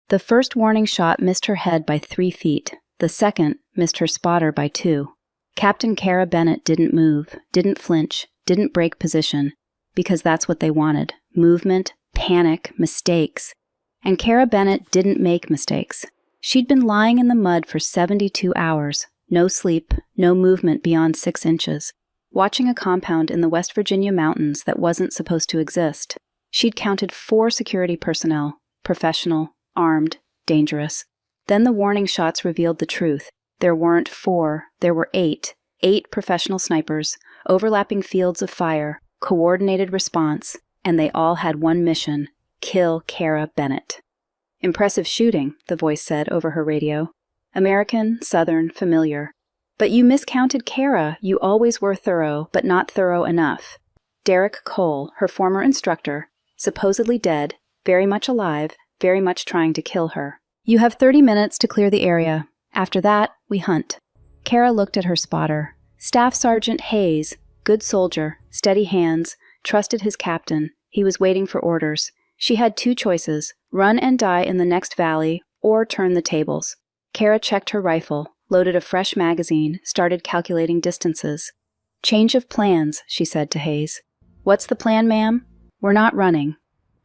The first warning shot missed her head by 3 feet. The second missed her spotter by 2. Captain Kara Bennett didn't move, didn't flinch, didn't break position, because that's what they wanted. Movement, panic, mistakes. And Kara Bennett didn't make mistakes. She'd been lying in the mud for 72 hours, no sleep, no movement beyond 6 inches, watching a compound in the West Virginia mountains that wasn't supposed to exist. She'd counted 4 security personnel, professional, armed, dangerous. Then the warning shots revealed the truth. There weren't 4, there were 8. 8 professional snipers, overlapping fields of fire, coordinated response, and they all had one mission: kill Kara Bennett. "Impressive shooting," the voice said over her radio. American, Southern, familiar. "But you miscounted Kara. You always were thorough, but not thorough enough." Derek Cole, her former instructor, supposedly dead, very much alive, very much trying to kill her. "You have 30 minutes to clear the area. After that, we hunt." Kara looked at her spotter. Staff Sergeant Hayes, good soldier, steady hands, trusted his captain. He was waiting for orders. She had 2 choices: run and die in the next valley, or turn the tables. Kara checked her rifle, loaded a fresh magazine, started calculating distances. "Change of plans," she said to Hayes. "What's the plan, ma'am?" "We're not running."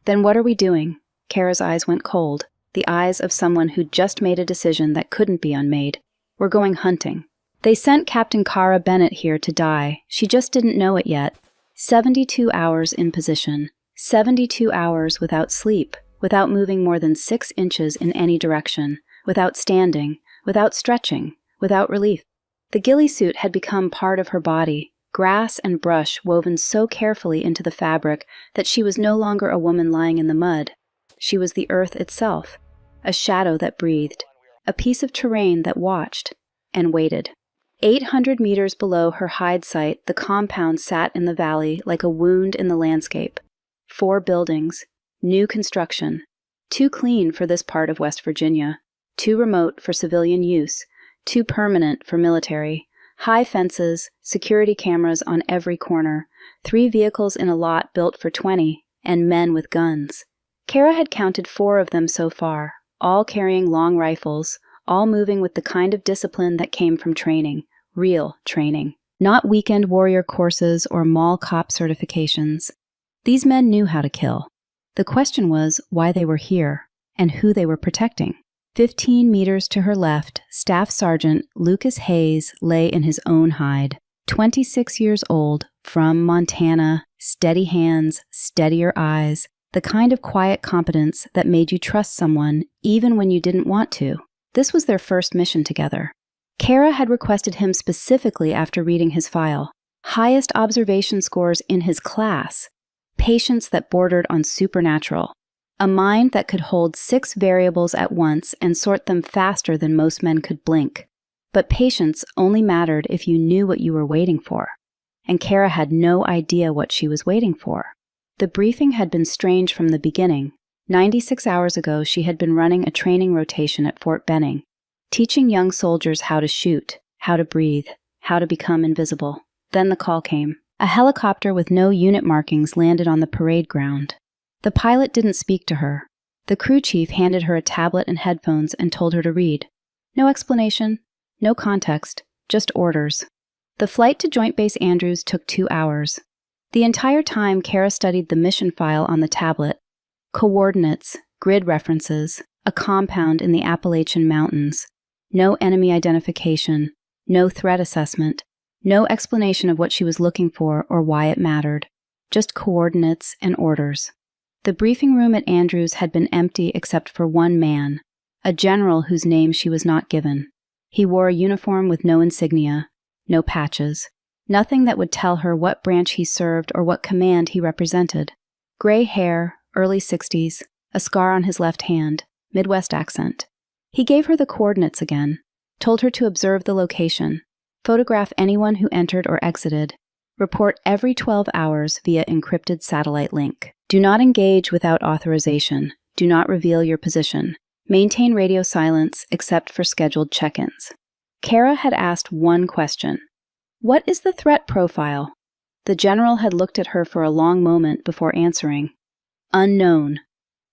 "Then what are we doing?" Kara's eyes went cold, the eyes of someone who'd just made a decision that couldn't be unmade. "We're going hunting." They sent Captain Kara Bennett here to die. She just didn't know it yet. 72 hours in position. 72 hours without sleep, without moving more than 6 inches in any direction, without standing, without stretching, without relief. The ghillie suit had become part of her body, grass and brush woven so carefully into the fabric that she was no longer a woman lying in the mud. She was the earth itself, a shadow that breathed, a piece of terrain that watched and waited. 800 meters below her hide site, the compound sat in the valley like a wound in the landscape. 4 buildings, new construction, too clean for this part of West Virginia, too remote for civilian use, too permanent for military. High fences, security cameras on every corner, 3 vehicles in a lot built for 20, and men with guns. Kara had counted 4 of them so far, all carrying long rifles, all moving with the kind of discipline that came from training, real training, not weekend warrior courses or mall cop certifications. These men knew how to kill. The question was why they were here and who they were protecting. 15 meters to her left, Staff Sergeant Lucas Hayes lay in his own hide. 26 years old, from Montana, steady hands, steadier eyes, the kind of quiet competence that made you trust someone even when you didn't want to. This was their first mission together. Kara had requested him specifically after reading his file. Highest observation scores in his class. Patience that bordered on supernatural. A mind that could hold 6 variables at once and sort them faster than most men could blink. But patience only mattered if you knew what you were waiting for. And Kara had no idea what she was waiting for. The briefing had been strange from the beginning. 96 hours ago, she had been running a training rotation at Fort Benning, teaching young soldiers how to shoot, how to breathe, how to become invisible. Then the call came. A helicopter with no unit markings landed on the parade ground. The pilot didn't speak to her. The crew chief handed her a tablet and headphones and told her to read. No explanation, no context, just orders. The flight to Joint Base Andrews took 2 hours. The entire time, Kara studied the mission file on the tablet. Coordinates, grid references, a compound in the Appalachian Mountains. No enemy identification, no threat assessment, no explanation of what she was looking for or why it mattered. Just coordinates and orders. The briefing room at Andrews had been empty except for one man, a general whose name she was not given. He wore a uniform with no insignia, no patches, nothing that would tell her what branch he served or what command he represented. Gray hair, early 60s, a scar on his left hand, Midwest accent. He gave her the coordinates again, told her to observe the location, photograph anyone who entered or exited, report every 12 hours via encrypted satellite link. Do not engage without authorization. Do not reveal your position. Maintain radio silence except for scheduled check-ins. Kara had asked one question. What is the threat profile? The general had looked at her for a long moment before answering. Unknown.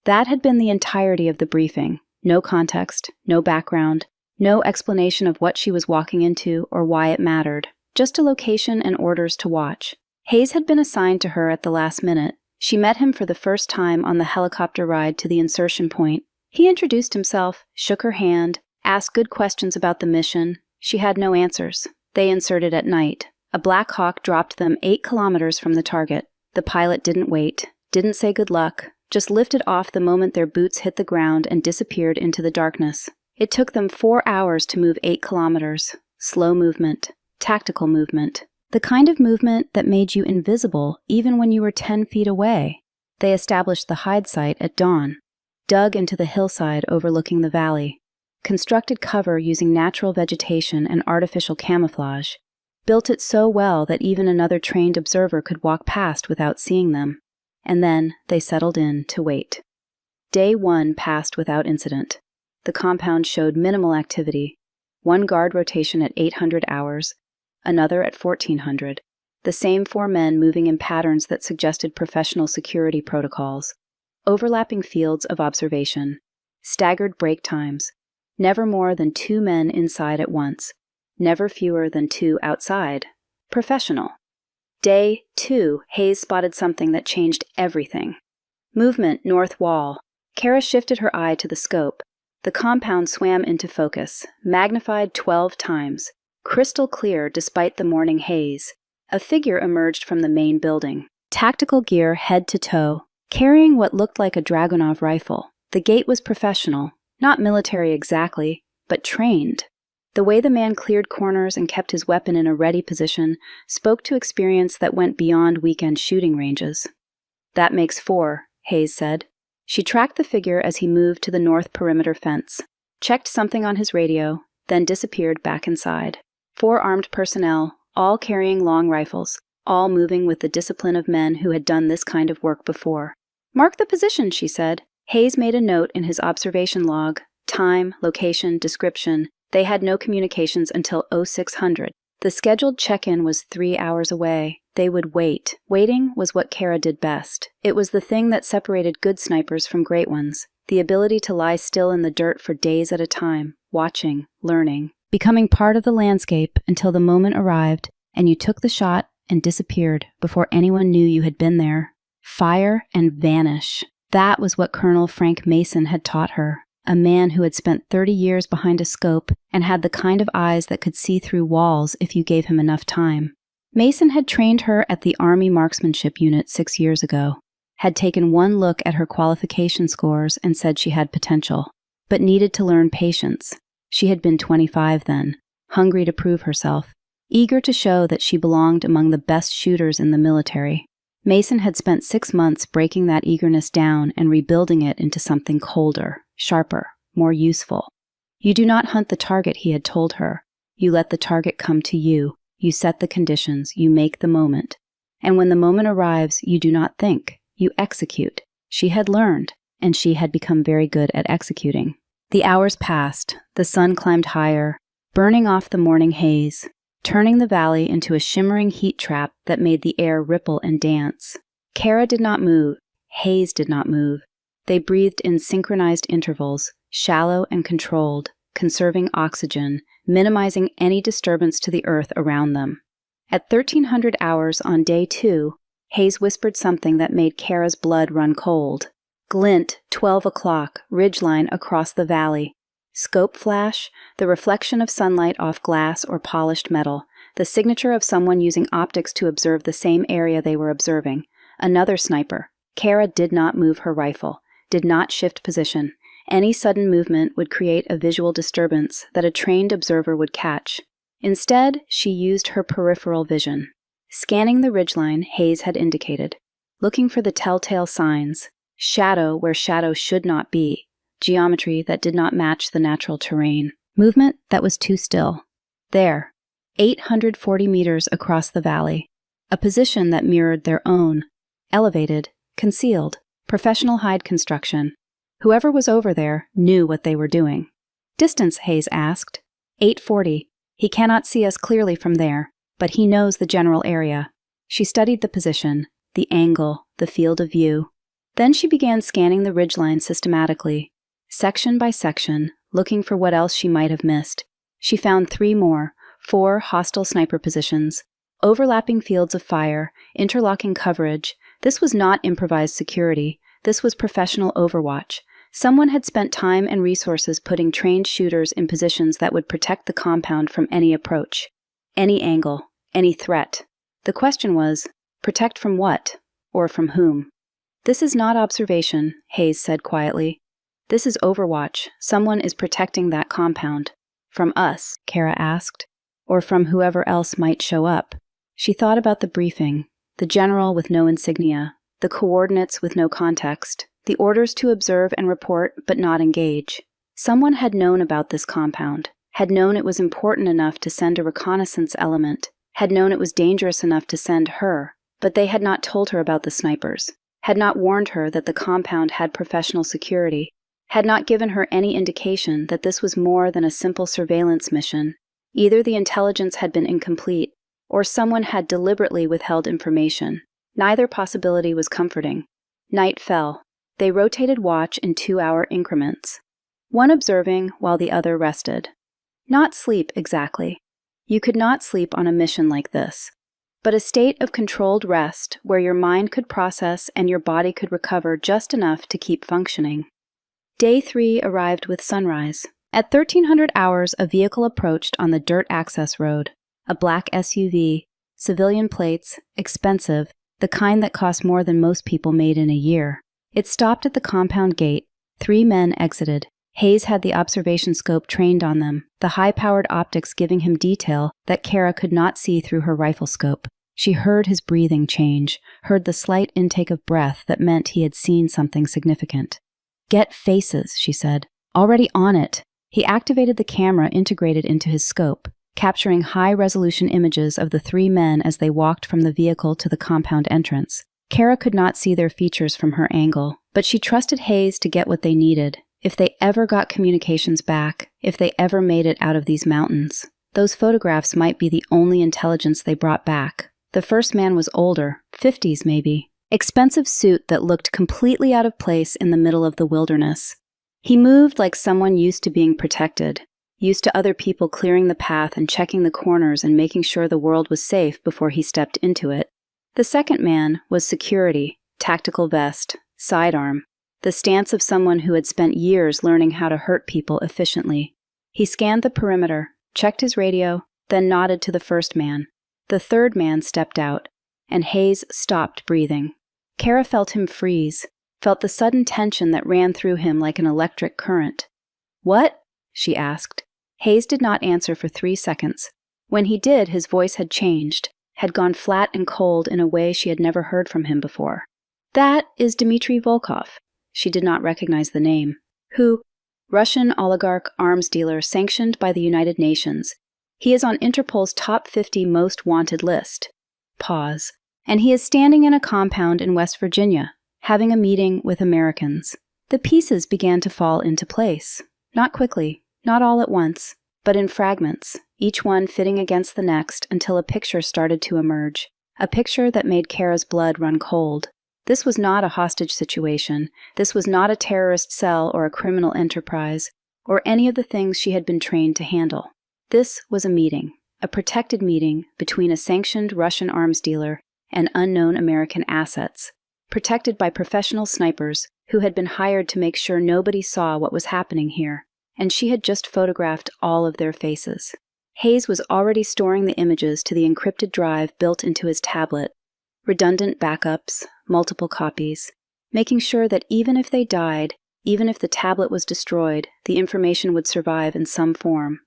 That had been the entirety of the briefing. No context, no background, no explanation of what she was walking into or why it mattered. Just a location and orders to watch. Hayes had been assigned to her at the last minute. She met him for the first time on the helicopter ride to the insertion point. He introduced himself, shook her hand, asked good questions about the mission. She had no answers. They inserted at night. A Black Hawk dropped them 8 kilometers from the target. The pilot didn't wait, didn't say good luck, just lifted off the moment their boots hit the ground and disappeared into the darkness. It took them 4 hours to move 8 kilometers. Slow movement. Tactical movement. The kind of movement that made you invisible even when you were 10 feet away. They established the hide site at dawn, dug into the hillside overlooking the valley, constructed cover using natural vegetation and artificial camouflage, built it so well that even another trained observer could walk past without seeing them, and then they settled in to wait. Day 1 passed without incident. The compound showed minimal activity, 1 guard rotation at 800 hours, another at 1400, the same 4 men moving in patterns that suggested professional security protocols, overlapping fields of observation, staggered break times, never more than 2 men inside at once, never fewer than 2 outside. Professional. Day 2, Hayes spotted something that changed everything. Movement north wall. Kara shifted her eye to the scope. The compound swam into focus, magnified 12 times. Crystal clear despite the morning haze. A figure emerged from the main building. Tactical gear head to toe, carrying what looked like a Dragunov rifle. The gait was professional, not military exactly, but trained. The way the man cleared corners and kept his weapon in a ready position spoke to experience that went beyond weekend shooting ranges. That makes 4, Hayes said. She tracked the figure as he moved to the north perimeter fence, checked something on his radio, then disappeared back inside. 4 armed personnel, all carrying long rifles, all moving with the discipline of men who had done this kind of work before. Mark the position, she said. Hayes made a note in his observation log. Time, location, description. They had no communications until 0600. The scheduled check-in was 3 hours away. They would wait. Waiting was what Kara did best. It was the thing that separated good snipers from great ones. The ability to lie still in the dirt for days at a time, watching, learning, becoming part of the landscape until the moment arrived and you took the shot and disappeared before anyone knew you had been there. Fire and vanish. That was what Colonel Frank Mason had taught her. A man who had spent 30 years behind a scope and had the kind of eyes that could see through walls if you gave him enough time. Mason had trained her at the Army Marksmanship Unit 6 years ago, had taken one look at her qualification scores and said she had potential, but needed to learn patience. She had been 25 then, hungry to prove herself, eager to show that she belonged among the best shooters in the military. Mason had spent 6 months breaking that eagerness down and rebuilding it into something colder, sharper, more useful. You do not hunt the target, he had told her. You let the target come to you. You set the conditions. You make the moment. And when the moment arrives, you do not think. You execute. She had learned, and she had become very good at executing. The hours passed. The sun climbed higher, burning off the morning haze, turning the valley into a shimmering heat trap that made the air ripple and dance. Kara did not move. Hayes did not move. They breathed in synchronized intervals, shallow and controlled, conserving oxygen, minimizing any disturbance to the earth around them. At 1300 hours on day 2, Hayes whispered something that made Kara's blood run cold. Glint, 12 o'clock, ridgeline across the valley. Scope flash, the reflection of sunlight off glass or polished metal, the signature of someone using optics to observe the same area they were observing. Another sniper. Kara did not move her rifle, did not shift position. Any sudden movement would create a visual disturbance that a trained observer would catch. Instead, she used her peripheral vision. Scanning the ridgeline Hayes had indicated, looking for the telltale signs, shadow where shadow should not be, geometry that did not match the natural terrain, movement that was too still. There, 840 meters across the valley, a position that mirrored their own, elevated, concealed, professional hide construction. Whoever was over there knew what they were doing. Distance, Hayes asked. 840. He cannot see us clearly from there, but he knows the general area. She studied the position, the angle, the field of view. Then she began scanning the ridgeline systematically. section by section, looking for what else she might have missed. She found 3 more, 4 hostile sniper positions, overlapping fields of fire, interlocking coverage. This was not improvised security. This was professional overwatch. Someone had spent time and resources putting trained shooters in positions that would protect the compound from any approach, any angle, any threat. The question was, protect from what, or from whom? This is not observation, Hayes said quietly. This is overwatch. Someone is protecting that compound. From us, Kara asked, or from whoever else might show up. She thought about the briefing, the general with no insignia, the coordinates with no context, the orders to observe and report but not engage. Someone had known about this compound, had known it was important enough to send a reconnaissance element, had known it was dangerous enough to send her, but they had not told her about the snipers, had not warned her that the compound had professional security, had not given her any indication that this was more than a simple surveillance mission. Either the intelligence had been incomplete, or someone had deliberately withheld information. Neither possibility was comforting. Night fell. They rotated watch in 2-hour increments, one observing while the other rested. Not sleep, exactly. You could not sleep on a mission like this, but a state of controlled rest where your mind could process and your body could recover just enough to keep functioning. Day 3 arrived with sunrise. At 1300 hours, a vehicle approached on the dirt access road. A black SUV, civilian plates, expensive, the kind that cost more than most people made in a year. It stopped at the compound gate. 3 men exited. Hayes had the observation scope trained on them, the high-powered optics giving him detail that Kara could not see through her rifle scope. She heard his breathing change, heard the slight intake of breath that meant he had seen something significant. "Get faces," she said. "Already on it." He activated the camera integrated into his scope, capturing high-resolution images of the 3 men as they walked from the vehicle to the compound entrance. Kara could not see their features from her angle, but she trusted Hayes to get what they needed. If they ever got communications back, if they ever made it out of these mountains, those photographs might be the only intelligence they brought back. The first man was older, 50s maybe. Expensive suit that looked completely out of place in the middle of the wilderness. He moved like someone used to being protected, used to other people clearing the path and checking the corners and making sure the world was safe before he stepped into it. The second man was security, tactical vest, sidearm, the stance of someone who had spent years learning how to hurt people efficiently. He scanned the perimeter, checked his radio, then nodded to the first man. The third man stepped out, and Hayes stopped breathing. Kara felt him freeze, felt the sudden tension that ran through him like an electric current. "What?" she asked. Hayes did not answer for 3 seconds. When he did, his voice had changed, had gone flat and cold in a way she had never heard from him before. "That is Dmitry Volkov." She did not recognize the name. "Who?" "Russian oligarch arms dealer sanctioned by the United Nations. He is on Interpol's top 50 most wanted list." Pause. "And he is standing in a compound in West Virginia, having a meeting with Americans." The pieces began to fall into place. Not quickly, not all at once, but in fragments, each one fitting against the next until a picture started to emerge, a picture that made Kara's blood run cold. This was not a hostage situation. This was not a terrorist cell or a criminal enterprise, or any of the things she had been trained to handle. This was a meeting, a protected meeting between a sanctioned Russian arms dealer and unknown American assets, protected by professional snipers who had been hired to make sure nobody saw what was happening here, and she had just photographed all of their faces. Hayes was already storing the images to the encrypted drive built into his tablet, redundant backups, multiple copies, making sure that even if they died, even if the tablet was destroyed, the information would survive in some form.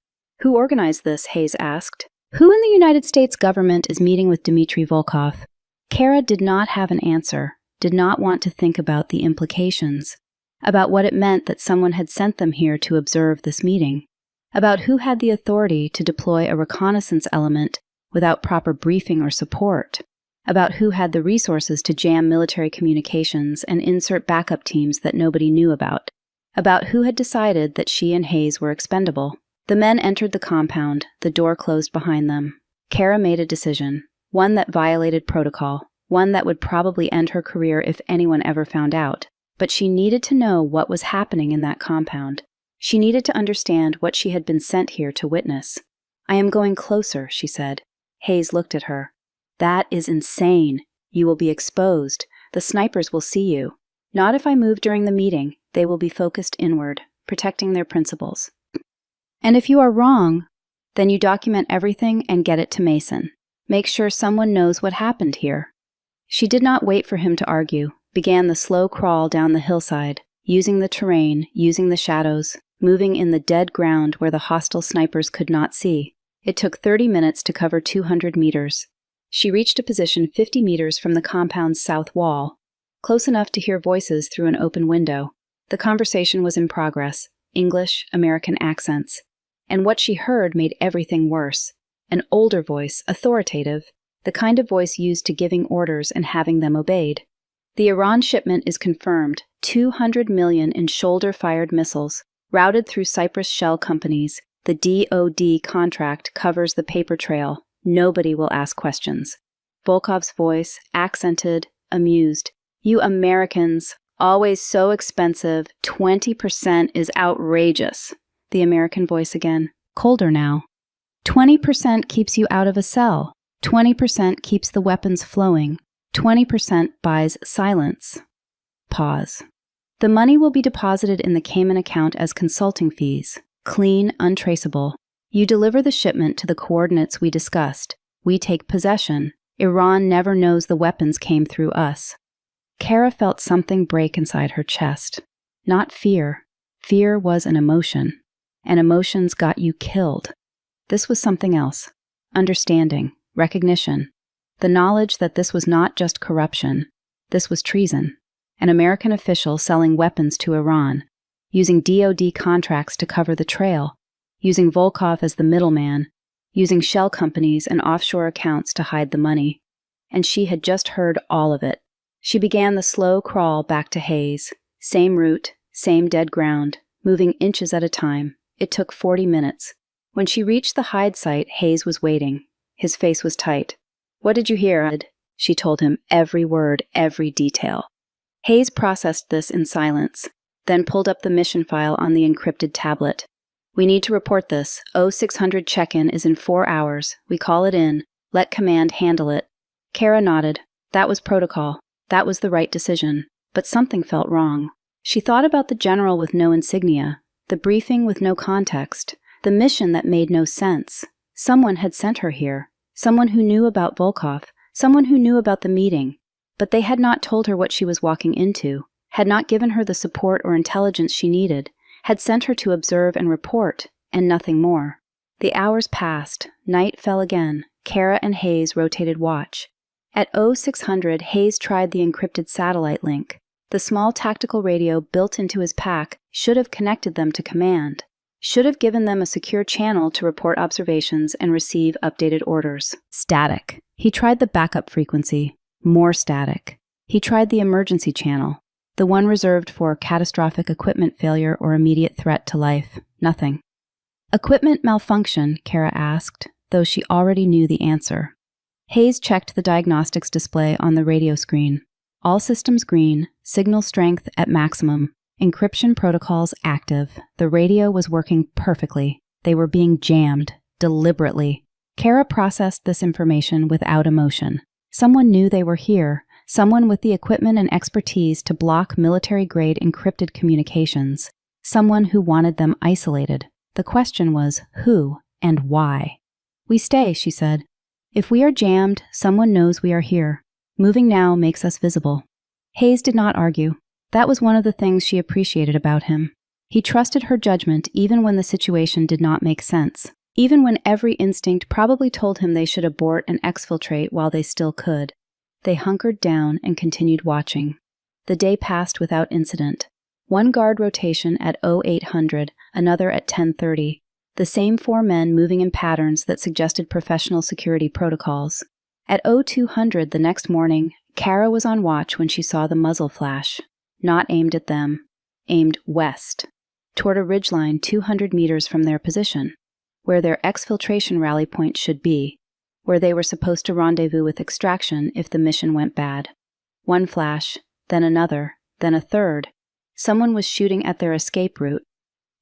"Who organized this?" Hayes asked. "Who in the United States government is meeting with Dmitry Volkov?" Kara did not have an answer, did not want to think about the implications, about what it meant that someone had sent them here to observe this meeting, about who had the authority to deploy a reconnaissance element without proper briefing or support, about who had the resources to jam military communications and insert backup teams that nobody knew about who had decided that she and Hayes were expendable. The men entered the compound, the door closed behind them. Kara made a decision, one that violated protocol, one that would probably end her career if anyone ever found out. But she needed to know what was happening in that compound. She needed to understand what she had been sent here to witness. "I am going closer," she said. Hayes looked at her. "That is insane. You will be exposed. The snipers will see you. Not if I move during the meeting. They will be focused inward, protecting their principles. And if you are wrong, then you document everything and get it to Mason. Make sure someone knows what happened here." She did not wait for him to argue, began the slow crawl down the hillside, using the terrain, using the shadows, moving in the dead ground where the hostile snipers could not see. It took 30 minutes to cover 200 meters. She reached a position 50 meters from the compound's south wall, close enough to hear voices through an open window. The conversation was in progress, English, American accents. And what she heard made everything worse. An older voice, authoritative, the kind of voice used to giving orders and having them obeyed. "The Iran shipment is confirmed. 200 million in shoulder-fired missiles, routed through Cyprus shell companies. The DoD contract covers the paper trail. Nobody will ask questions." Volkov's voice, accented, amused. "You Americans, always so expensive. 20% is outrageous." The American voice again, colder now. 20% keeps you out of a cell. 20% keeps the weapons flowing. 20% buys silence. Pause. "The money will be deposited in the Cayman account as consulting fees. Clean, untraceable. You deliver the shipment to the coordinates we discussed. We take possession. Iran never knows the weapons came through us." Kara felt something break inside her chest. Not fear. Fear was an emotion. And emotions got you killed. This was something else. Understanding, recognition. The knowledge that this was not just corruption. This was treason. An American official selling weapons to Iran, using DoD contracts to cover the trail, using Volkov as the middleman, using shell companies and offshore accounts to hide the money. And she had just heard all of it. She began the slow crawl back to Hayes. Same route, same dead ground, moving inches at a time. It took 40 minutes. When she reached the hide site, Hayes was waiting. His face was tight. "What did you hear, Ed?" She told him every word, every detail. Hayes processed this in silence, then pulled up the mission file on the encrypted tablet. "We need to report this. 0600 check-in is in 4 hours. We call it in. Let command handle it." Kara nodded. That was protocol. That was the right decision. But something felt wrong. She thought about the general with no insignia, the briefing with no context, the mission that made no sense. Someone had sent her here. Someone who knew about Volkov. Someone who knew about the meeting. But they had not told her what she was walking into, had not given her the support or intelligence she needed, had sent her to observe and report, and nothing more. The hours passed. Night fell again. Kara and Hayes rotated watch. At 0600, Hayes tried the encrypted satellite link. The small tactical radio built into his pack should have connected them to command, should have given them a secure channel to report observations and receive updated orders. Static. He tried the backup frequency. More static. He tried the emergency channel, the one reserved for catastrophic equipment failure or immediate threat to life. Nothing. "Equipment malfunction?" Kara asked, though she already knew the answer. Hayes checked the diagnostics display on the radio screen. All systems green, signal strength at maximum, encryption protocols active. The radio was working perfectly. They were being jammed, deliberately. Kara processed this information without emotion. Someone knew they were here, someone with the equipment and expertise to block military-grade encrypted communications, someone who wanted them isolated. The question was who and why. "We stay," she said. "If we are jammed, someone knows we are here. Moving now makes us visible." Hayes did not argue. That was one of the things she appreciated about him. He trusted her judgment even when the situation did not make sense, even when every instinct probably told him they should abort and exfiltrate while they still could. They hunkered down and continued watching. The day passed without incident. One guard rotation at 0800, another at 10:30. The same 4 men moving in patterns that suggested professional security protocols. At 0200 the next morning, Kara was on watch when she saw the muzzle flash. Not aimed at them. Aimed west, toward a ridgeline 200 meters from their position, where their exfiltration rally point should be, where they were supposed to rendezvous with extraction if the mission went bad. One flash, then another, then a third. Someone was shooting at their escape route.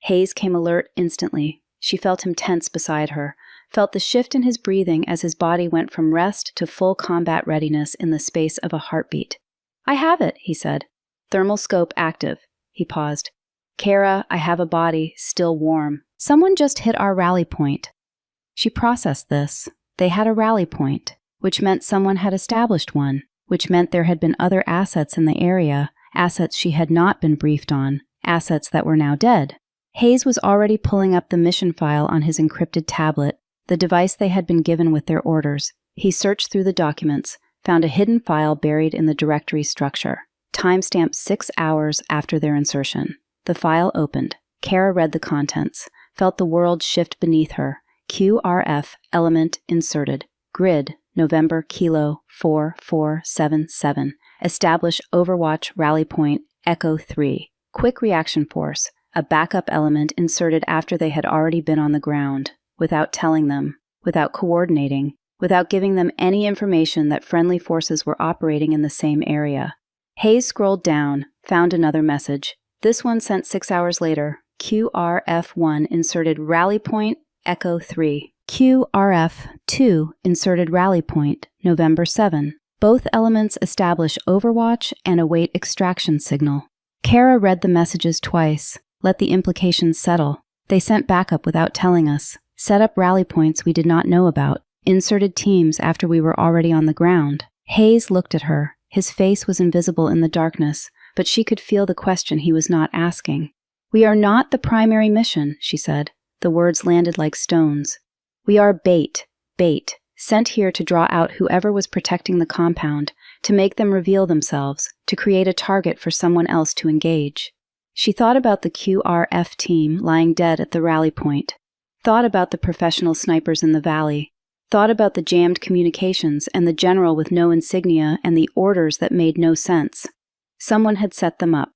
Hayes came alert instantly. She felt him tense beside her, felt the shift in his breathing as his body went from rest to full combat readiness in the space of a heartbeat. "I have it," he said. "Thermal scope active." He paused. "Kara, I have a body, still warm. Someone just hit our rally point." She processed this. They had a rally point, which meant someone had established one, which meant there had been other assets in the area, assets she had not been briefed on, assets that were now dead. Hayes was already pulling up the mission file on his encrypted tablet, the device they had been given with their orders. He searched through the documents, found a hidden file buried in the directory structure, timestamped 6 hours after their insertion. The file opened. Kara read the contents, felt the world shift beneath her. QRF element inserted. Grid, November Kilo 4477. Establish Overwatch Rally Point Echo 3. Quick reaction force. A backup element inserted after they had already been on the ground, without telling them, without coordinating, without giving them any information that friendly forces were operating in the same area. Hayes scrolled down, found another message. This one sent 6 hours later. QRF1 inserted Rally Point Echo 3. QRF2 inserted Rally Point November 7. Both elements establish Overwatch and await extraction signal. Kara read the messages twice. Let the implications settle. They sent backup without telling us. Set up rally points we did not know about. Inserted teams after we were already on the ground. Hayes looked at her. His face was invisible in the darkness, but she could feel the question he was not asking. "We are not the primary mission," she said. The words landed like stones. "We are bait, sent here to draw out whoever was protecting the compound, to make them reveal themselves, to create a target for someone else to engage." She thought about the QRF team lying dead at the rally point, thought about the professional snipers in the valley, thought about the jammed communications and the general with no insignia and the orders that made no sense. Someone had set them up,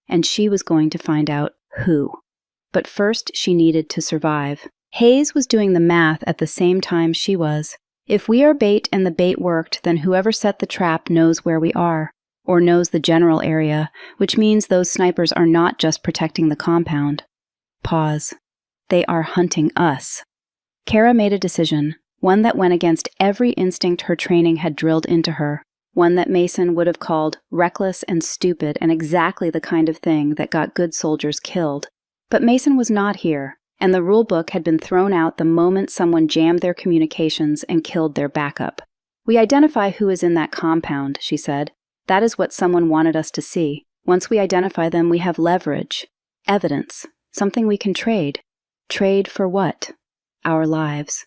and she was going to find out who. But first she needed to survive. Hayes was doing the math at the same time she was. If we are bait and the bait worked, then whoever set the trap knows where we are, or knows the general area, which means those snipers are not just protecting the compound. Pause. They are hunting us. Kara made a decision, one that went against every instinct her training had drilled into her, one that Mason would have called reckless and stupid and exactly the kind of thing that got good soldiers killed. But Mason was not here, and the rule book had been thrown out the moment someone jammed their communications and killed their backup. "We identify who is in that compound," she said. "That is what someone wanted us to see. Once we identify them, we have leverage, evidence, something we can trade. Trade for what? Our lives."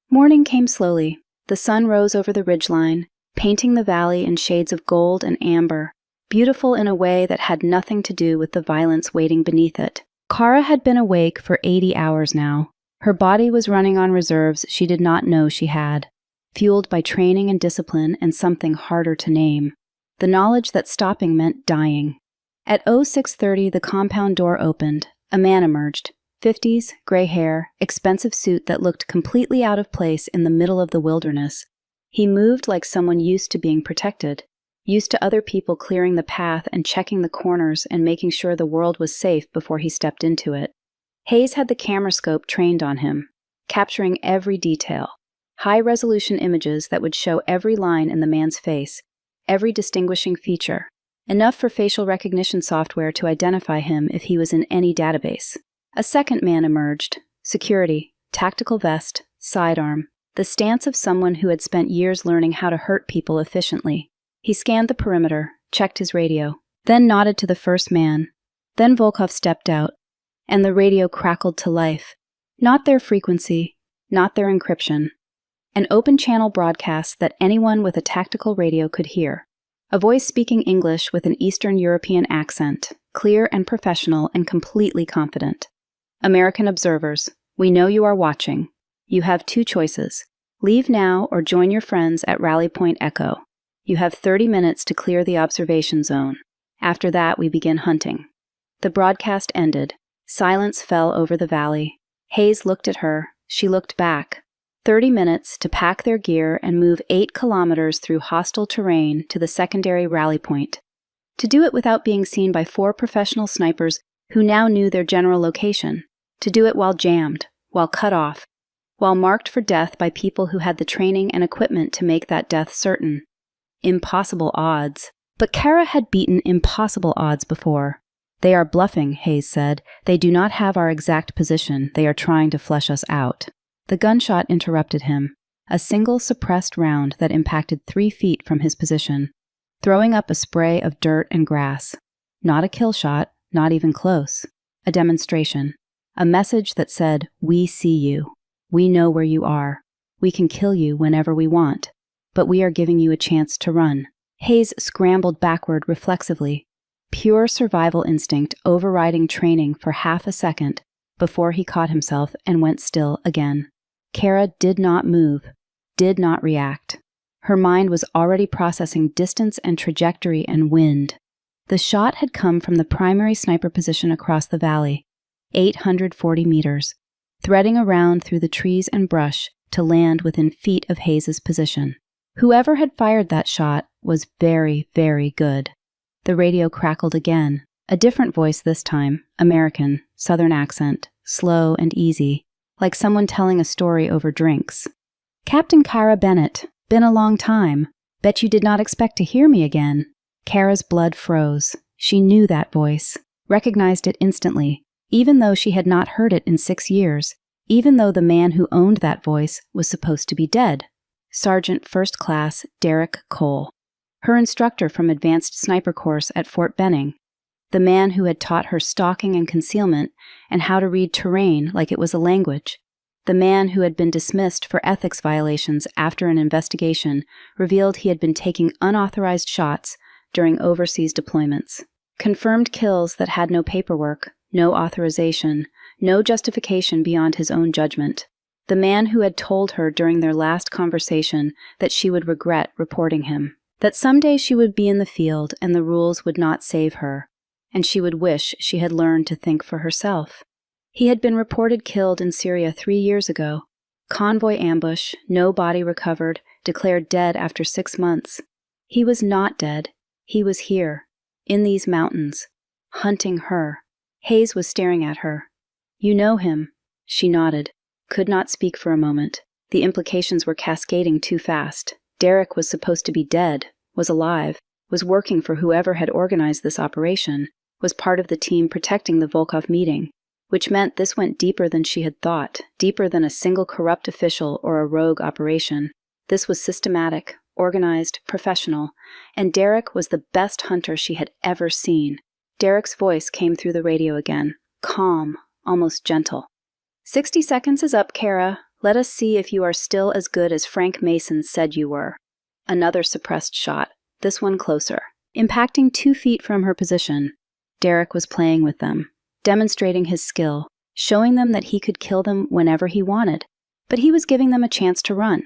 Morning came slowly. The sun rose over the ridgeline, painting the valley in shades of gold and amber, beautiful in a way that had nothing to do with the violence waiting beneath it. Kara had been awake for 80 hours now. Her body was running on reserves she did not know she had, fueled by training and discipline and something harder to name. The knowledge that stopping meant dying. At 0630, the compound door opened. A man emerged. 50s, gray hair, expensive suit that looked completely out of place in the middle of the wilderness. He moved like someone used to being protected, used to other people clearing the path and checking the corners and making sure the world was safe before he stepped into it. Hayes had the camera scope trained on him, capturing every detail. High-resolution images that would show every line in the man's face, every distinguishing feature, enough for facial recognition software to identify him if he was in any database. A second man emerged. Security, tactical vest, sidearm, the stance of someone who had spent years learning how to hurt people efficiently. He scanned the perimeter, checked his radio, then nodded to the first man. Then Volkov stepped out, and the radio crackled to life. Not their frequency, not their encryption. An open-channel broadcast that anyone with a tactical radio could hear. A voice speaking English with an Eastern European accent, clear and professional and completely confident. "American observers, we know you are watching. You have 2 choices. Leave now or join your friends at Rally Point Echo. You have 30 minutes to clear the observation zone. After that, we begin hunting." The broadcast ended. Silence fell over the valley. Hayes looked at her. She looked back. 30 minutes to pack their gear and move 8 kilometers through hostile terrain to the secondary rally point. To do it without being seen by 4 professional snipers who now knew their general location. To do it while jammed, while cut off, while marked for death by people who had the training and equipment to make that death certain. Impossible odds. But Kara had beaten impossible odds before. "They are bluffing," Hayes said. "They do not have our exact position. They are trying to flesh us out." The gunshot interrupted him. A single suppressed round that impacted 3 feet from his position, throwing up a spray of dirt and grass. Not a kill shot, not even close. A demonstration. A message that said, "We see you. We know where you are. We can kill you whenever we want. But we are giving you a chance to run." Hayes scrambled backward reflexively, pure survival instinct overriding training for half a second before he caught himself and went still again. Kara did not move, did not react. Her mind was already processing distance and trajectory and wind. The shot had come from the primary sniper position across the valley, 840 meters, threading around through the trees and brush to land within feet of Hayes's position. Whoever had fired that shot was very, very good. The radio crackled again, a different voice this time, American, Southern accent, slow and easy, like someone telling a story over drinks. "Captain Kara Bennett, been a long time. Bet you did not expect to hear me again." Kara's blood froze. She knew that voice, recognized it instantly, even though she had not heard it in 6 years, even though the man who owned that voice was supposed to be dead. Sergeant First Class Derek Cole, her instructor from Advanced Sniper Course at Fort Benning, the man who had taught her stalking and concealment and how to read terrain like it was a language, the man who had been dismissed for ethics violations after an investigation revealed he had been taking unauthorized shots during overseas deployments. Confirmed kills that had no paperwork, no authorization, no justification beyond his own judgment. The man who had told her during their last conversation that she would regret reporting him, that someday she would be in the field and the rules would not save her, and she would wish she had learned to think for herself. He had been reported killed in Syria 3 years ago. Convoy ambush, no body recovered, declared dead after 6 months. He was not dead. He was here, in these mountains, hunting her. Hayes was staring at her. "You know him." She nodded, could not speak for a moment. The implications were cascading too fast. Derek was supposed to be dead, was alive, was working for whoever had organized this operation, was part of the team protecting the Volkov meeting, which meant this went deeper than she had thought, deeper than a single corrupt official or a rogue operation. This was systematic, organized, professional, and Derek was the best hunter she had ever seen. Derek's voice came through the radio again, calm, almost gentle. 60 seconds is up, Kara. Let us see if you are still as good as Frank Mason said you were." Another suppressed shot, this one closer, impacting 2 feet from her position. Derek was playing with them, demonstrating his skill, showing them that he could kill them whenever he wanted, but he was giving them a chance to run.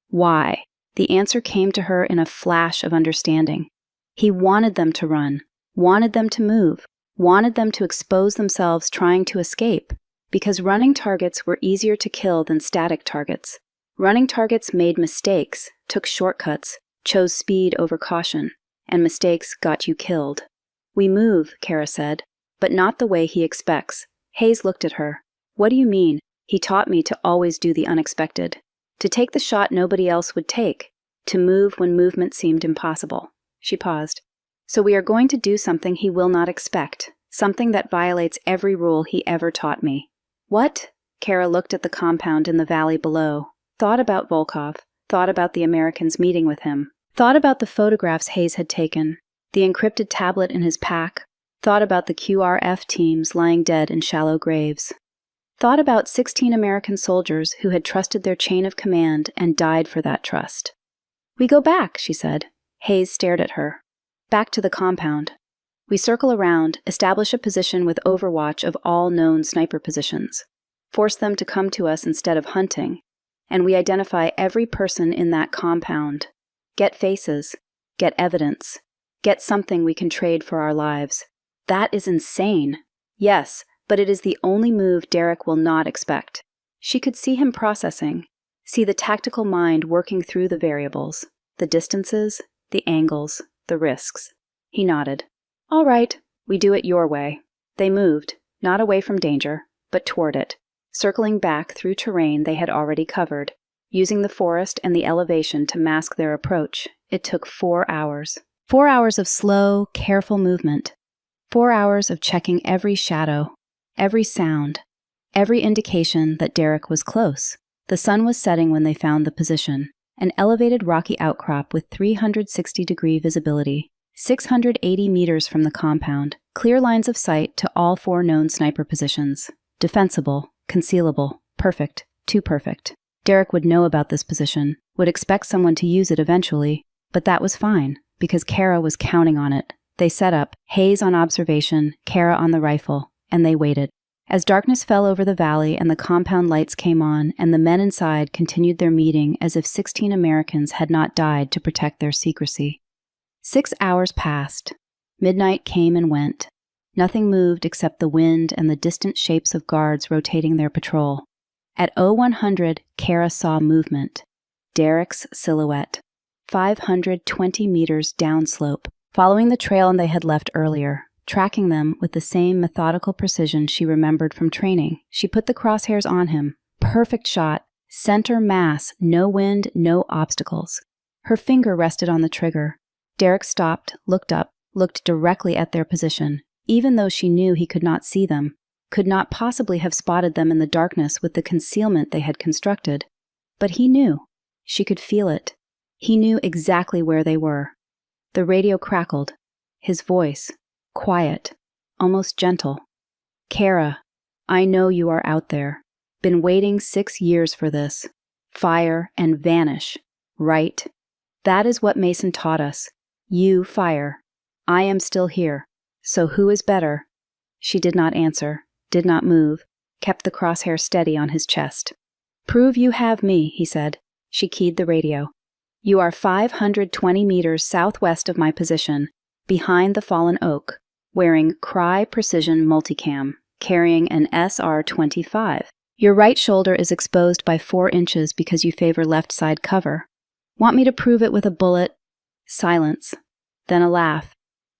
Why? The answer came to her in a flash of understanding. He wanted them to run, wanted them to move, wanted them to expose themselves trying to escape, because running targets were easier to kill than static targets. Running targets made mistakes, took shortcuts, chose speed over caution, and mistakes got you killed. "We move," Kara said, "but not the way he expects." Hayes looked at her. "What do you mean?" "He taught me to always do the unexpected. To take the shot nobody else would take. To move when movement seemed impossible." She paused. "So we are going to do something he will not expect, something that violates every rule he ever taught me." "What?" Kara looked at the compound in the valley below, thought about Volkov, thought about the Americans meeting with him, thought about the photographs Hayes had taken, the encrypted tablet in his pack, thought about the QRF teams lying dead in shallow graves, thought about 16 American soldiers who had trusted their chain of command and died for that trust. "We go back," she said. Hayes stared at her. "Back to the compound. We circle around, establish a position with overwatch of all known sniper positions, force them to come to us instead of hunting, and we identify every person in that compound, get faces, get evidence, get something we can trade for our lives." "That is insane." "Yes, but it is the only move Derek will not expect." She could see him processing, see the tactical mind working through the variables, the distances, the angles, the risks. He nodded. All right, we do it your way. They moved, not away from danger, but toward it, circling back through terrain they had already covered. Using the forest and the elevation to mask their approach, it took 4 hours. 4 hours of slow, careful movement. 4 hours of checking every shadow, every sound, every indication that Derek was close. The sun was setting when they found the position, an elevated rocky outcrop with 360-degree visibility, 680 meters from the compound, clear lines of sight to all 4 known sniper positions. Defensible, concealable, perfect, too perfect. Derek would know about this position, would expect someone to use it eventually, but that was fine, because Kara was counting on it. They set up, Hayes on observation, Kara on the rifle, and they waited. As darkness fell over the valley and the compound lights came on, and the men inside continued their meeting as if 16 Americans had not died to protect their secrecy. 6 hours passed. Midnight came and went. Nothing moved except the wind and the distant shapes of guards rotating their patrol. At 0100, Kara saw movement. Derek's silhouette. 520 meters downslope, following the trail they had left earlier, tracking them with the same methodical precision she remembered from training. She put the crosshairs on him. Perfect shot. Center mass. No wind, no obstacles. Her finger rested on the trigger. Derek stopped, looked up, looked directly at their position, even though she knew he could not see them, could not possibly have spotted them in the darkness with the concealment they had constructed. But he knew. She could feel it. He knew exactly where they were. The radio crackled. His voice, quiet, almost gentle. Kara, I know you are out there. Been waiting 6 years for this. Fire and vanish. Right? That is what Mason taught us. You fire. I am still here. So who is better? She did not answer, did not move, kept the crosshair steady on his chest. Prove you have me, he said. She keyed the radio. You are 520 meters southwest of my position, behind the fallen oak, wearing Cry Precision Multicam, carrying an SR-25. Your right shoulder is exposed by 4 inches because you favor left side cover. Want me to prove it with a bullet? Silence. Then a laugh.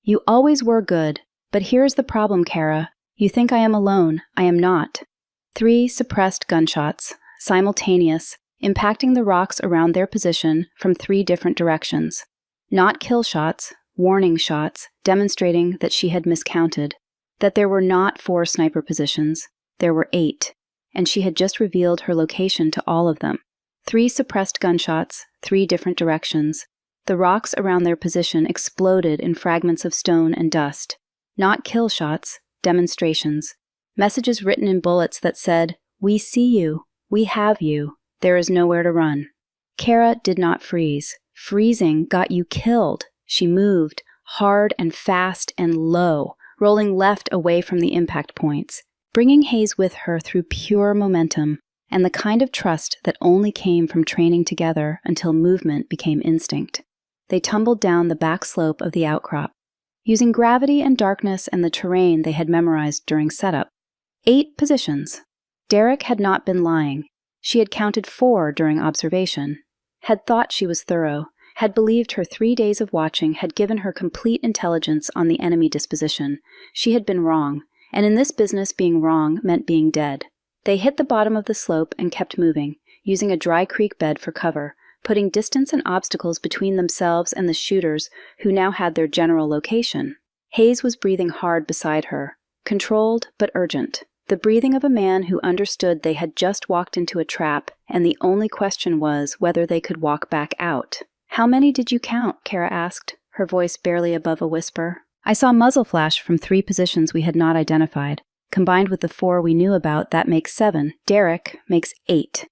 You always were good, but here's the problem, Kara. You think I am alone. I am not. 3 suppressed gunshots, simultaneous, impacting the rocks around their position from 3 different directions. Not kill shots, warning shots, demonstrating that she had miscounted, that there were not 4 sniper positions, there were 8, and she had just revealed her location to all of them. 3 suppressed gunshots, 3 different directions. The rocks around their position exploded in fragments of stone and dust. Not kill shots, demonstrations. Messages written in bullets that said, "We see you. We have you. There is nowhere to run." Kara did not freeze. Freezing got you killed. She moved, hard and fast and low, rolling left away from the impact points, bringing Hayes with her through pure momentum and the kind of trust that only came from training together until movement became instinct. They tumbled down the back slope of the outcrop, using gravity and darkness and the terrain they had memorized during setup. 8 positions. Derek had not been lying. She had counted 4 during observation, had thought she was thorough, had believed her 3 days of watching had given her complete intelligence on the enemy disposition. She had been wrong, and in this business being wrong meant being dead. They hit the bottom of the slope and kept moving, using a dry creek bed for cover, putting distance and obstacles between themselves and the shooters who now had their general location. Hayes was breathing hard beside her, controlled but urgent, the breathing of a man who understood they had just walked into a trap and the only question was whether they could walk back out. How many did you count? Kara asked, her voice barely above a whisper. I saw muzzle flash from 3 positions we had not identified. Combined with the 4 we knew about, that makes 7. Derek makes 8.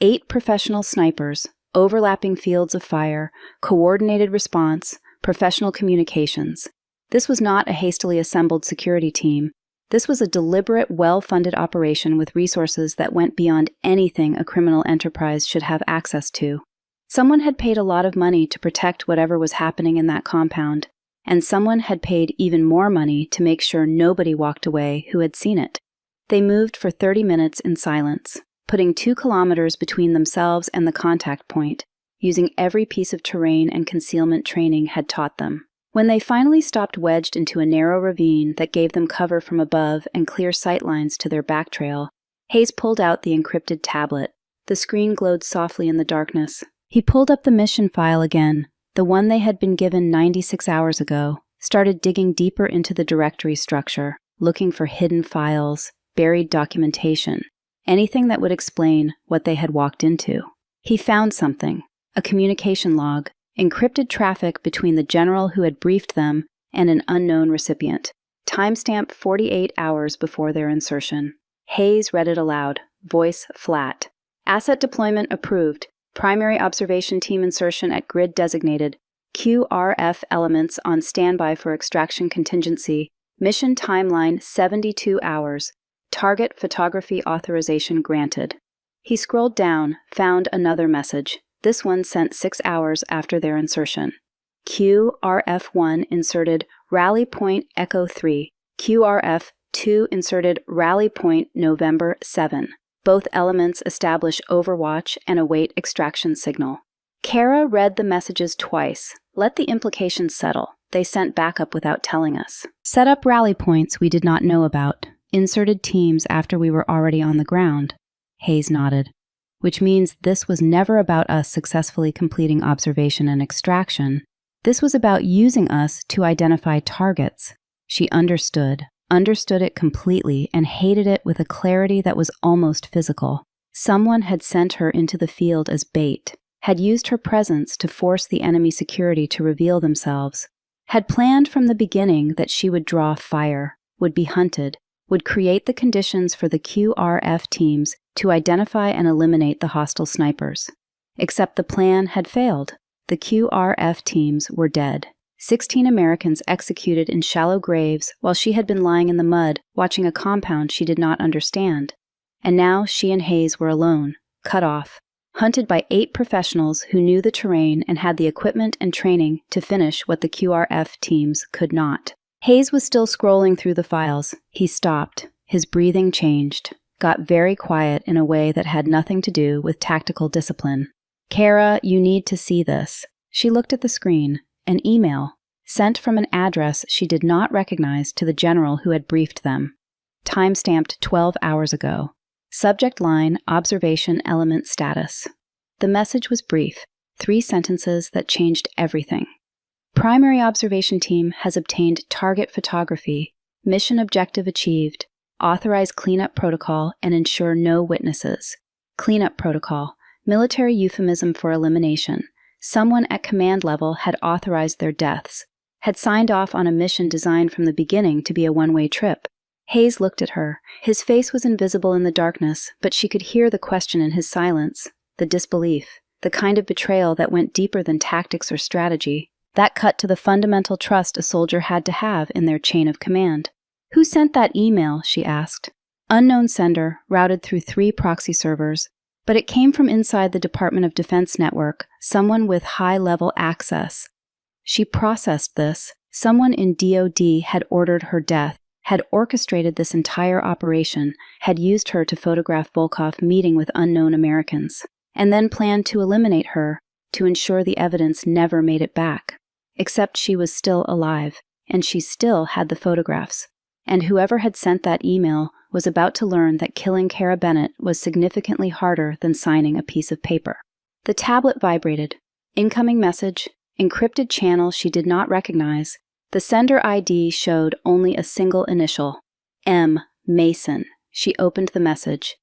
8 professional snipers, overlapping fields of fire, coordinated response, professional communications. This was not a hastily assembled security team. This was a deliberate, well-funded operation with resources that went beyond anything a criminal enterprise should have access to. Someone had paid a lot of money to protect whatever was happening in that compound, and someone had paid even more money to make sure nobody walked away who had seen it. They moved for 30 minutes in silence, putting 2 kilometers between themselves and the contact point, using every piece of terrain and concealment training had taught them. When they finally stopped wedged into a narrow ravine that gave them cover from above and clear sightlines to their back trail, Hayes pulled out the encrypted tablet. The screen glowed softly in the darkness. He pulled up the mission file again, the one they had been given 96 hours ago, started digging deeper into the directory structure, looking for hidden files, buried documentation, anything that would explain what they had walked into. He found something, a communication log, encrypted traffic between the general who had briefed them and an unknown recipient. Timestamp 48 hours before their insertion. Hayes read it aloud, voice flat. Asset deployment approved. Primary observation team insertion at grid designated. QRF elements on standby for extraction contingency. Mission timeline 72 hours. Target photography authorization granted. He scrolled down, found another message. This one sent 6 hours after their insertion. QRF1 inserted Rally Point Echo 3. QRF2 inserted Rally Point November 7. Both elements establish overwatch and await extraction signal. Kara read the messages twice. Let the implications settle. They sent backup without telling us. Set up rally points we did not know about. Inserted teams after we were already on the ground. Hayes nodded. Which means this was never about us successfully completing observation and extraction. This was about using us to identify targets. She understood it completely, and hated it with a clarity that was almost physical. Someone had sent her into the field as bait, had used her presence to force the enemy security to reveal themselves, had planned from the beginning that she would draw fire, would be hunted, would create the conditions for the QRF teams to identify and eliminate the hostile snipers. Except the plan had failed. The QRF teams were dead. 16 Americans executed in shallow graves while she had been lying in the mud, watching a compound she did not understand. And now she and Hayes were alone, cut off, hunted by 8 professionals who knew the terrain and had the equipment and training to finish what the QRF teams could not. Hayes was still scrolling through the files. He stopped. His breathing changed, got very quiet in a way that had nothing to do with tactical discipline. Kara, you need to see this. She looked at the screen. An email, sent from an address she did not recognize to the general who had briefed them. Time-stamped 12 hours ago. Subject line, observation element status. The message was brief, 3 sentences that changed everything. Primary observation team has obtained target photography, mission objective achieved, authorize cleanup protocol and ensure no witnesses. Cleanup protocol, military euphemism for elimination. Someone at command level had authorized their deaths, had signed off on a mission designed from the beginning to be a one-way trip. Hayes looked at her. His face was invisible in the darkness, but she could hear the question in his silence, the disbelief, the kind of betrayal that went deeper than tactics or strategy. That cut to the fundamental trust a soldier had to have in their chain of command. Who sent that email? She asked. Unknown sender, routed through 3 proxy servers. But it came from inside the Department of Defense network, someone with high-level access. She processed this. Someone in DoD had ordered her death, had orchestrated this entire operation, had used her to photograph Volkov meeting with unknown Americans, and then planned to eliminate her to ensure the evidence never made it back. Except she was still alive, and she still had the photographs. And whoever had sent that email was about to learn that killing Kara Bennett was significantly harder than signing a piece of paper. The tablet vibrated. Incoming message, encrypted channel she did not recognize. The sender ID showed only a single initial. M. Mason. She opened the message.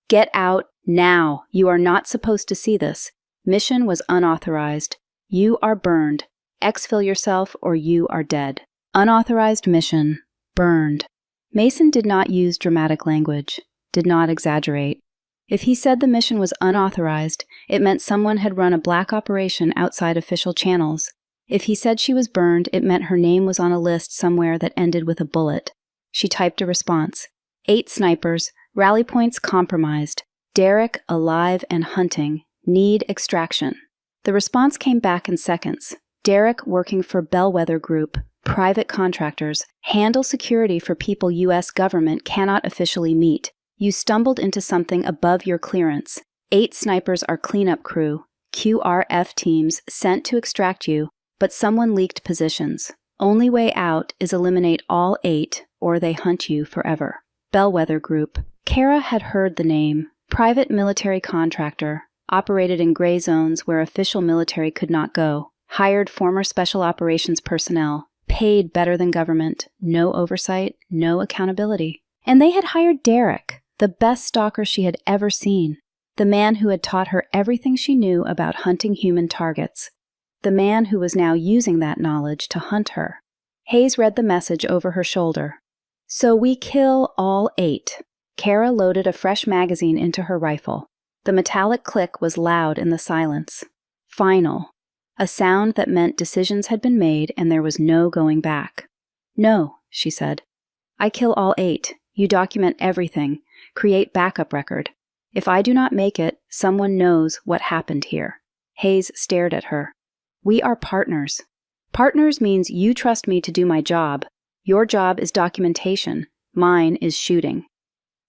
Get out now. You are not supposed to see this. Mission was unauthorized. You are burned. Exfil yourself or you are dead. Unauthorized mission. Burned. Mason did not use dramatic language, did not exaggerate. If he said the mission was unauthorized, it meant someone had run a black operation outside official channels. If he said she was burned, it meant her name was on a list somewhere that ended with a bullet. She typed a response. 8 snipers, rally points compromised. Derek alive and hunting. Need extraction. The response came back in seconds. Derek working for Bellwether Group. Private contractors, handle security for people U.S. government cannot officially meet. You stumbled into something above your clearance. 8 snipers are cleanup crew, QRF teams sent to extract you, but someone leaked positions. Only way out is eliminate all 8 or they hunt you forever. Bellwether Group. Kara had heard the name. Private military contractor. Operated in gray zones where official military could not go. Hired former special operations personnel. Paid better than government. No oversight, no accountability. And they had hired Derek, the best stalker she had ever seen. The man who had taught her everything she knew about hunting human targets. The man who was now using that knowledge to hunt her. Hayes read the message over her shoulder. So we kill all 8. Kara loaded a fresh magazine into her rifle. The metallic click was loud in the silence. Final. A sound that meant decisions had been made and there was no going back. No, she said. I kill all 8. You document everything. Create backup record. If I do not make it, someone knows what happened here. Hayes stared at her. We are partners. Partners means you trust me to do my job. Your job is documentation. Mine is shooting.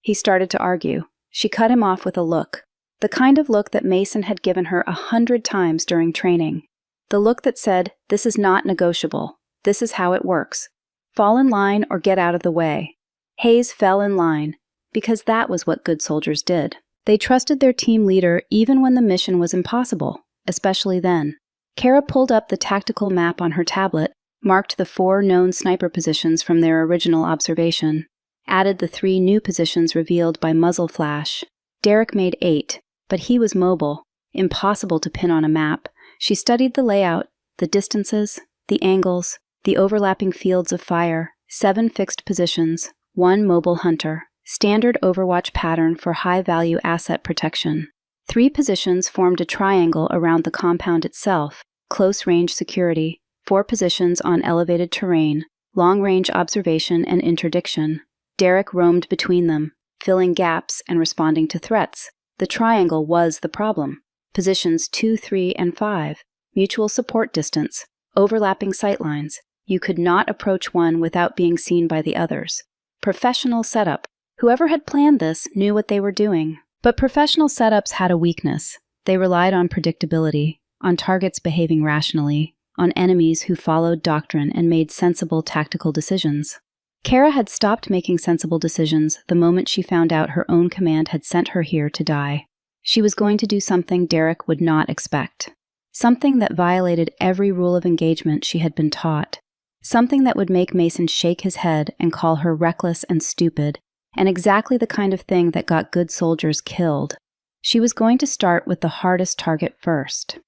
He started to argue. She cut him off with a look. The kind of look that Mason had given her 100 times during training. The look that said, this is not negotiable. This is how it works. Fall in line or get out of the way. Hayes fell in line, because that was what good soldiers did. They trusted their team leader even when the mission was impossible, especially then. Kara pulled up the tactical map on her tablet, marked the 4 known sniper positions from their original observation, added the 3 new positions revealed by muzzle flash. Derek made 8, but he was mobile, impossible to pin on a map. She studied the layout, the distances, the angles, the overlapping fields of fire, 7 fixed positions, 1 mobile hunter, standard Overwatch pattern for high-value asset protection. 3 positions formed a triangle around the compound itself, close-range security, 4 positions on elevated terrain, long-range observation and interdiction. Derek roamed between them, filling gaps and responding to threats. The triangle was the problem. Positions 2, 3, and 5, mutual support distance, overlapping sightlines. You could not approach one without being seen by the others. Professional setup. Whoever had planned this knew what they were doing. But professional setups had a weakness. They relied on predictability, on targets behaving rationally, on enemies who followed doctrine and made sensible tactical decisions. Kara had stopped making sensible decisions the moment she found out her own command had sent her here to die. She was going to do something Derek would not expect. Something that violated every rule of engagement she had been taught. Something that would make Mason shake his head and call her reckless and stupid, and exactly the kind of thing that got good soldiers killed. She was going to start with the hardest target first.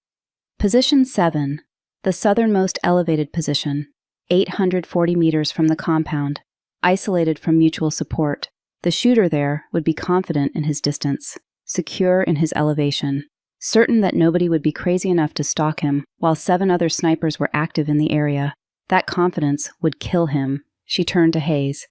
Position 7, the southernmost elevated position, 840 meters from the compound, isolated from mutual support. The shooter there would be confident in his distance, secure in his elevation, certain that nobody would be crazy enough to stalk him while 7 other snipers were active in the area. That confidence would kill him. She turned to Hayes.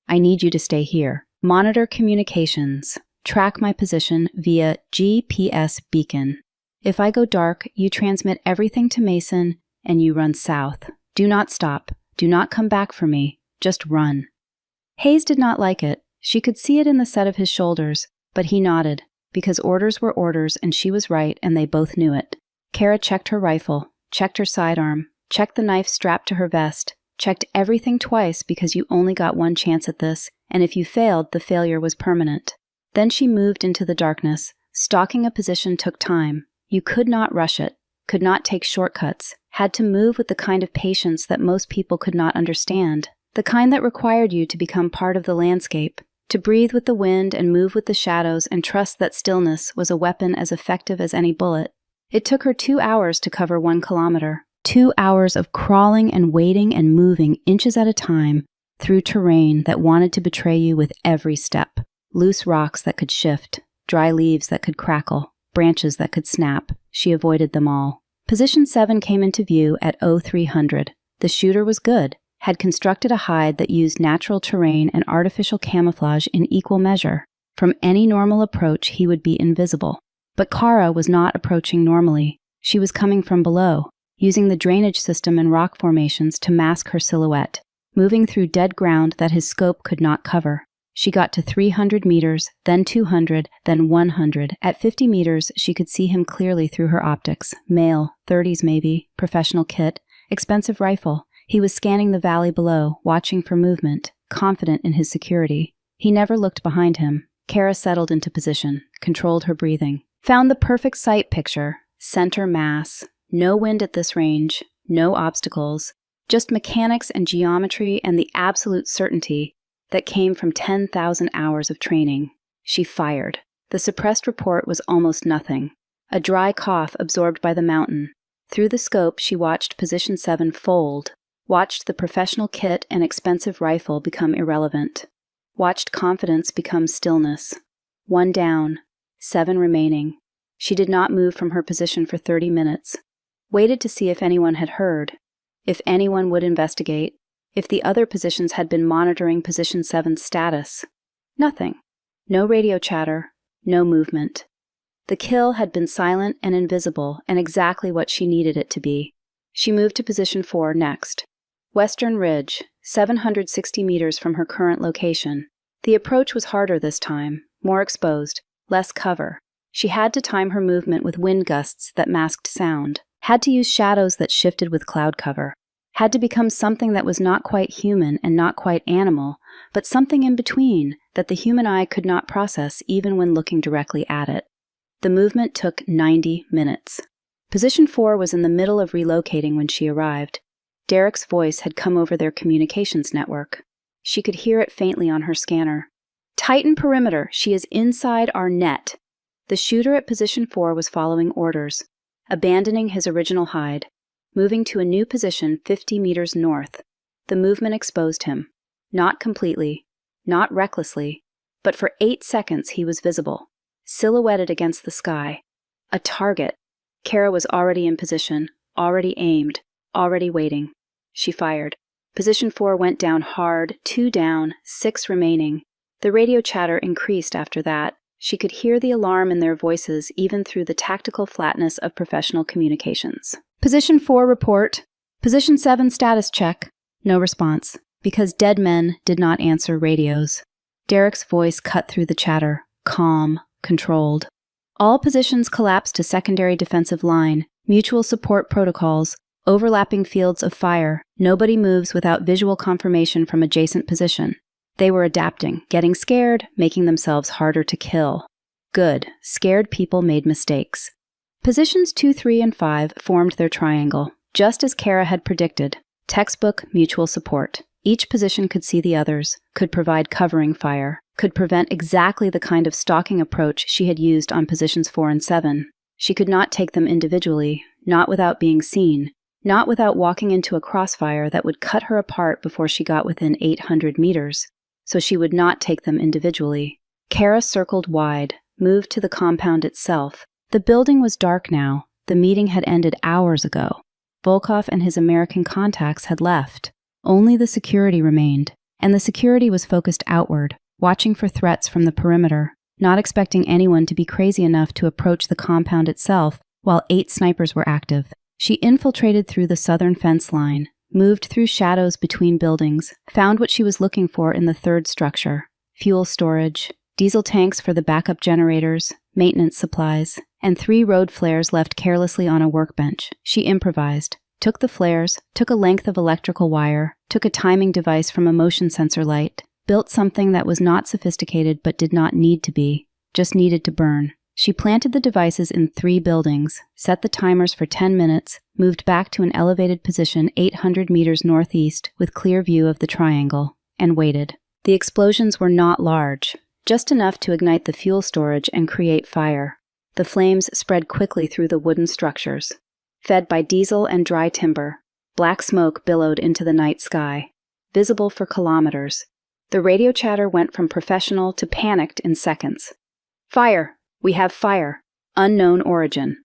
I need you to stay here. Monitor communications. Track my position via GPS beacon. If I go dark, you transmit everything to Mason and you run south. Do not stop. Do not come back for me. Just run. Hayes did not like it. She could see it in the set of his shoulders, but he nodded, because orders were orders and she was right and they both knew it. Kara checked her rifle, checked her sidearm, checked the knife strapped to her vest, checked everything twice because you only got one chance at this, and if you failed, the failure was permanent. Then she moved into the darkness. Stalking a position took time. You could not rush it, could not take shortcuts, had to move with the kind of patience that most people could not understand, the kind that required you to become part of the landscape, to breathe with the wind and move with the shadows and trust that stillness was a weapon as effective as any bullet. It took her 2 hours to cover 1 kilometer. 2 hours of crawling and waiting and moving inches at a time through terrain that wanted to betray you with every step. Loose rocks that could shift, dry leaves that could crackle, branches that could snap. She avoided them all. Position 7 came into view at 0300. The shooter was good, had constructed a hide that used natural terrain and artificial camouflage in equal measure. From any normal approach, he would be invisible. But Kara was not approaching normally. She was coming from below, using the drainage system and rock formations to mask her silhouette, moving through dead ground that his scope could not cover. She got to 300 meters, then 200, then 100. At 50 meters, she could see him clearly through her optics. Male, 30s maybe, professional kit, expensive rifle. He was scanning the valley below, watching for movement, confident in his security. He never looked behind him. Kara settled into position, controlled her breathing. Found the perfect sight picture. Center mass. No wind at this range. No obstacles. Just mechanics and geometry and the absolute certainty that came from 10,000 hours of training. She fired. The suppressed report was almost nothing. A dry cough absorbed by the mountain. Through the scope, she watched Position 7 fold, watched the professional kit and expensive rifle become irrelevant, watched confidence become stillness. 1 down, 7 remaining. She did not move from her position for 30 minutes. Waited to see if anyone had heard, if anyone would investigate, if the other positions had been monitoring Position 7's status. Nothing. No radio chatter, no movement. The kill had been silent and invisible and exactly what she needed it to be. She moved to Position 4 next. Western Ridge, 760 meters from her current location. The approach was harder this time, more exposed, less cover. She had to time her movement with wind gusts that masked sound, had to use shadows that shifted with cloud cover, had to become something that was not quite human and not quite animal, but something in between that the human eye could not process even when looking directly at it. The movement took 90 minutes. Position 4 was in the middle of relocating when she arrived. Derek's voice had come over their communications network. She could hear it faintly on her scanner. "Tighten perimeter. She is inside our net." The shooter at Position 4 was following orders, abandoning his original hide, moving to a new position 50 meters north. The movement exposed him. Not completely, not recklessly, but for 8 seconds he was visible, silhouetted against the sky. A target. Kara was already in position, already aimed, already waiting. She fired. Position 4 went down hard, 2 down, 6 remaining. The radio chatter increased after that. She could hear the alarm in their voices even through the tactical flatness of professional communications. Position 4 report. Position 7 status check. No response, because dead men did not answer radios. Derek's voice cut through the chatter, calm, controlled. All positions collapsed to secondary defensive line, mutual support protocols, overlapping fields of fire. Nobody moves without visual confirmation from adjacent position. They were adapting, getting scared, making themselves harder to kill. Good. Scared people made mistakes. Positions 2, 3, and 5 formed their triangle, just as Kara had predicted. Textbook mutual support. Each position could see the others, could provide covering fire, could prevent exactly the kind of stalking approach she had used on Positions 4 and 7. She could not take them individually, not without being seen, not without walking into a crossfire that would cut her apart before she got within 800 meters. So she would not take them individually. Kara circled wide, moved to the compound itself. The building was dark now. The meeting had ended hours ago. Volkov and his American contacts had left. Only the security remained, and the security was focused outward, watching for threats from the perimeter, not expecting anyone to be crazy enough to approach the compound itself while 8 snipers were active. She infiltrated through the southern fence line, moved through shadows between buildings, found what she was looking for in the third structure: fuel storage, diesel tanks for the backup generators, maintenance supplies, and 3 road flares left carelessly on a workbench. She improvised, took the flares, took a length of electrical wire, took a timing device from a motion sensor light, built something that was not sophisticated but did not need to be, just needed to burn. She planted the devices in 3 buildings, set the timers for 10 minutes, moved back to an elevated position 800 meters northeast with clear view of the triangle, and waited. The explosions were not large, just enough to ignite the fuel storage and create fire. The flames spread quickly through the wooden structures. Fed by diesel and dry timber, black smoke billowed into the night sky, visible for kilometers. The radio chatter went from professional to panicked in seconds. "Fire! We have fire! Unknown origin."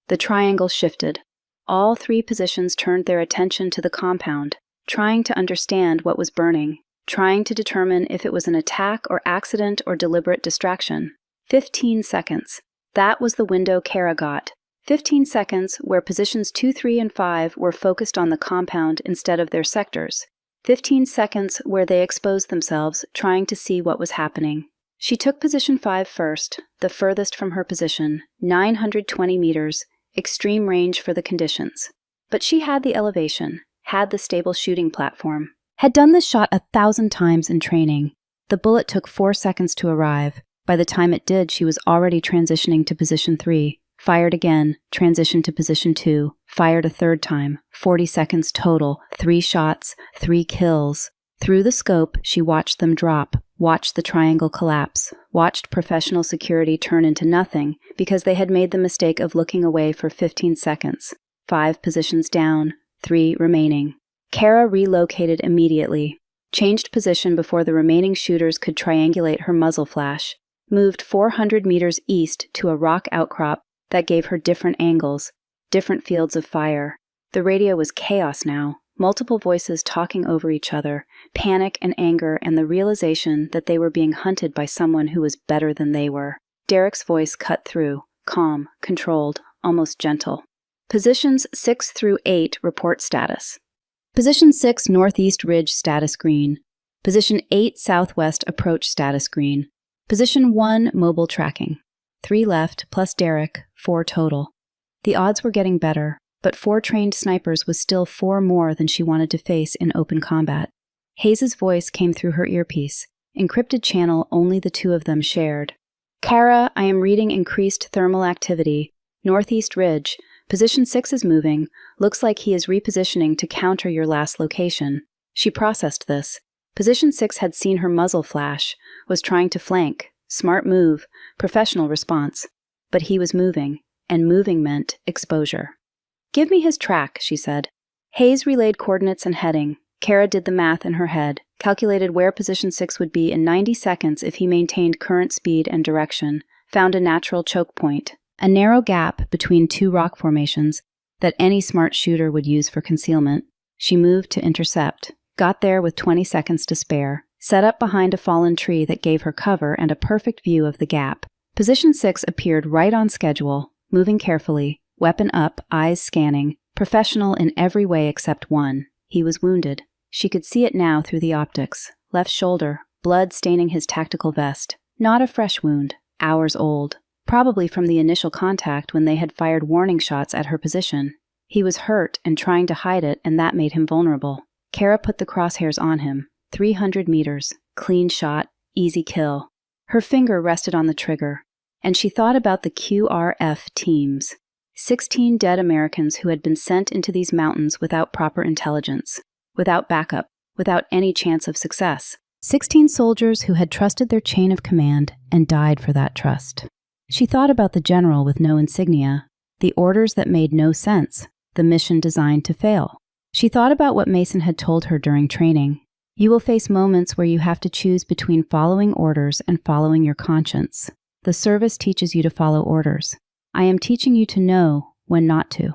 The triangle shifted. All 3 positions turned their attention to the compound, trying to understand what was burning, trying to determine if it was an attack or accident or deliberate distraction. 15 seconds. That was the window Kara got. 15 seconds where Positions 2, 3, and 5 were focused on the compound instead of their sectors. 15 seconds where they exposed themselves, trying to see what was happening. She took Position 5 first, the furthest from her position, 920 meters, extreme range for the conditions. But she had the elevation, had the stable shooting platform. Had done this shot 1,000 times in training. The bullet took 4 seconds to arrive. By the time it did, she was already transitioning to position 3. Fired again, transitioned to position 2. Fired a third time. 40 seconds total. 3 shots, 3 kills. Through the scope, she watched them drop, watched the triangle collapse, watched professional security turn into nothing because they had made the mistake of looking away for 15 seconds. 5 positions down, 3 remaining. Kara relocated immediately, changed position before the remaining shooters could triangulate her muzzle flash, moved 400 meters east to a rock outcrop that gave her different angles, different fields of fire. The radio was chaos now, multiple voices talking over each other, panic and anger and the realization that they were being hunted by someone who was better than they were. Derek's voice cut through, calm, controlled, almost gentle. Positions 6 through 8 report status. Position 6 Northeast Ridge status green. Position 8 Southwest approach status green. Position 1 mobile tracking. 3 left plus Derek, 4 total. The odds were getting better, but 4 trained snipers was still 4 more than she wanted to face in open combat. Hayes' voice came through her earpiece, encrypted channel only the 2 of them shared. Kara, I am reading increased thermal activity. Northeast Ridge. Position 6 is moving. Looks like he is repositioning to counter your last location. She processed this. Position 6 had seen her muzzle flash, was trying to flank. Smart move, professional response. But he was moving, and moving meant exposure. Give me his track, she said. Hayes relayed coordinates and heading. Kara did the math in her head, calculated where Position 6 would be in 90 seconds if he maintained current speed and direction, found a natural choke point. A narrow gap between 2 rock formations that any smart shooter would use for concealment. She moved to intercept, got there with 20 seconds to spare, set up behind a fallen tree that gave her cover and a perfect view of the gap. Position 6 appeared right on schedule, moving carefully, weapon up, eyes scanning, professional in every way except one. He was wounded. She could see it now through the optics. Left shoulder, blood staining his tactical vest. Not a fresh wound, hours old. Probably from the initial contact when they had fired warning shots at her position. He was hurt and trying to hide it, and that made him vulnerable. Kara put the crosshairs on him. 300 meters. Clean shot. Easy kill. Her finger rested on the trigger, and she thought about the QRF teams. 16 dead Americans who had been sent into these mountains without proper intelligence, without backup, without any chance of success. 16 soldiers who had trusted their chain of command and died for that trust. She thought about the general with no insignia, the orders that made no sense, the mission designed to fail. She thought about what Mason had told her during training. You will face moments where you have to choose between following orders and following your conscience. The service teaches you to follow orders. I am teaching you to know when not to.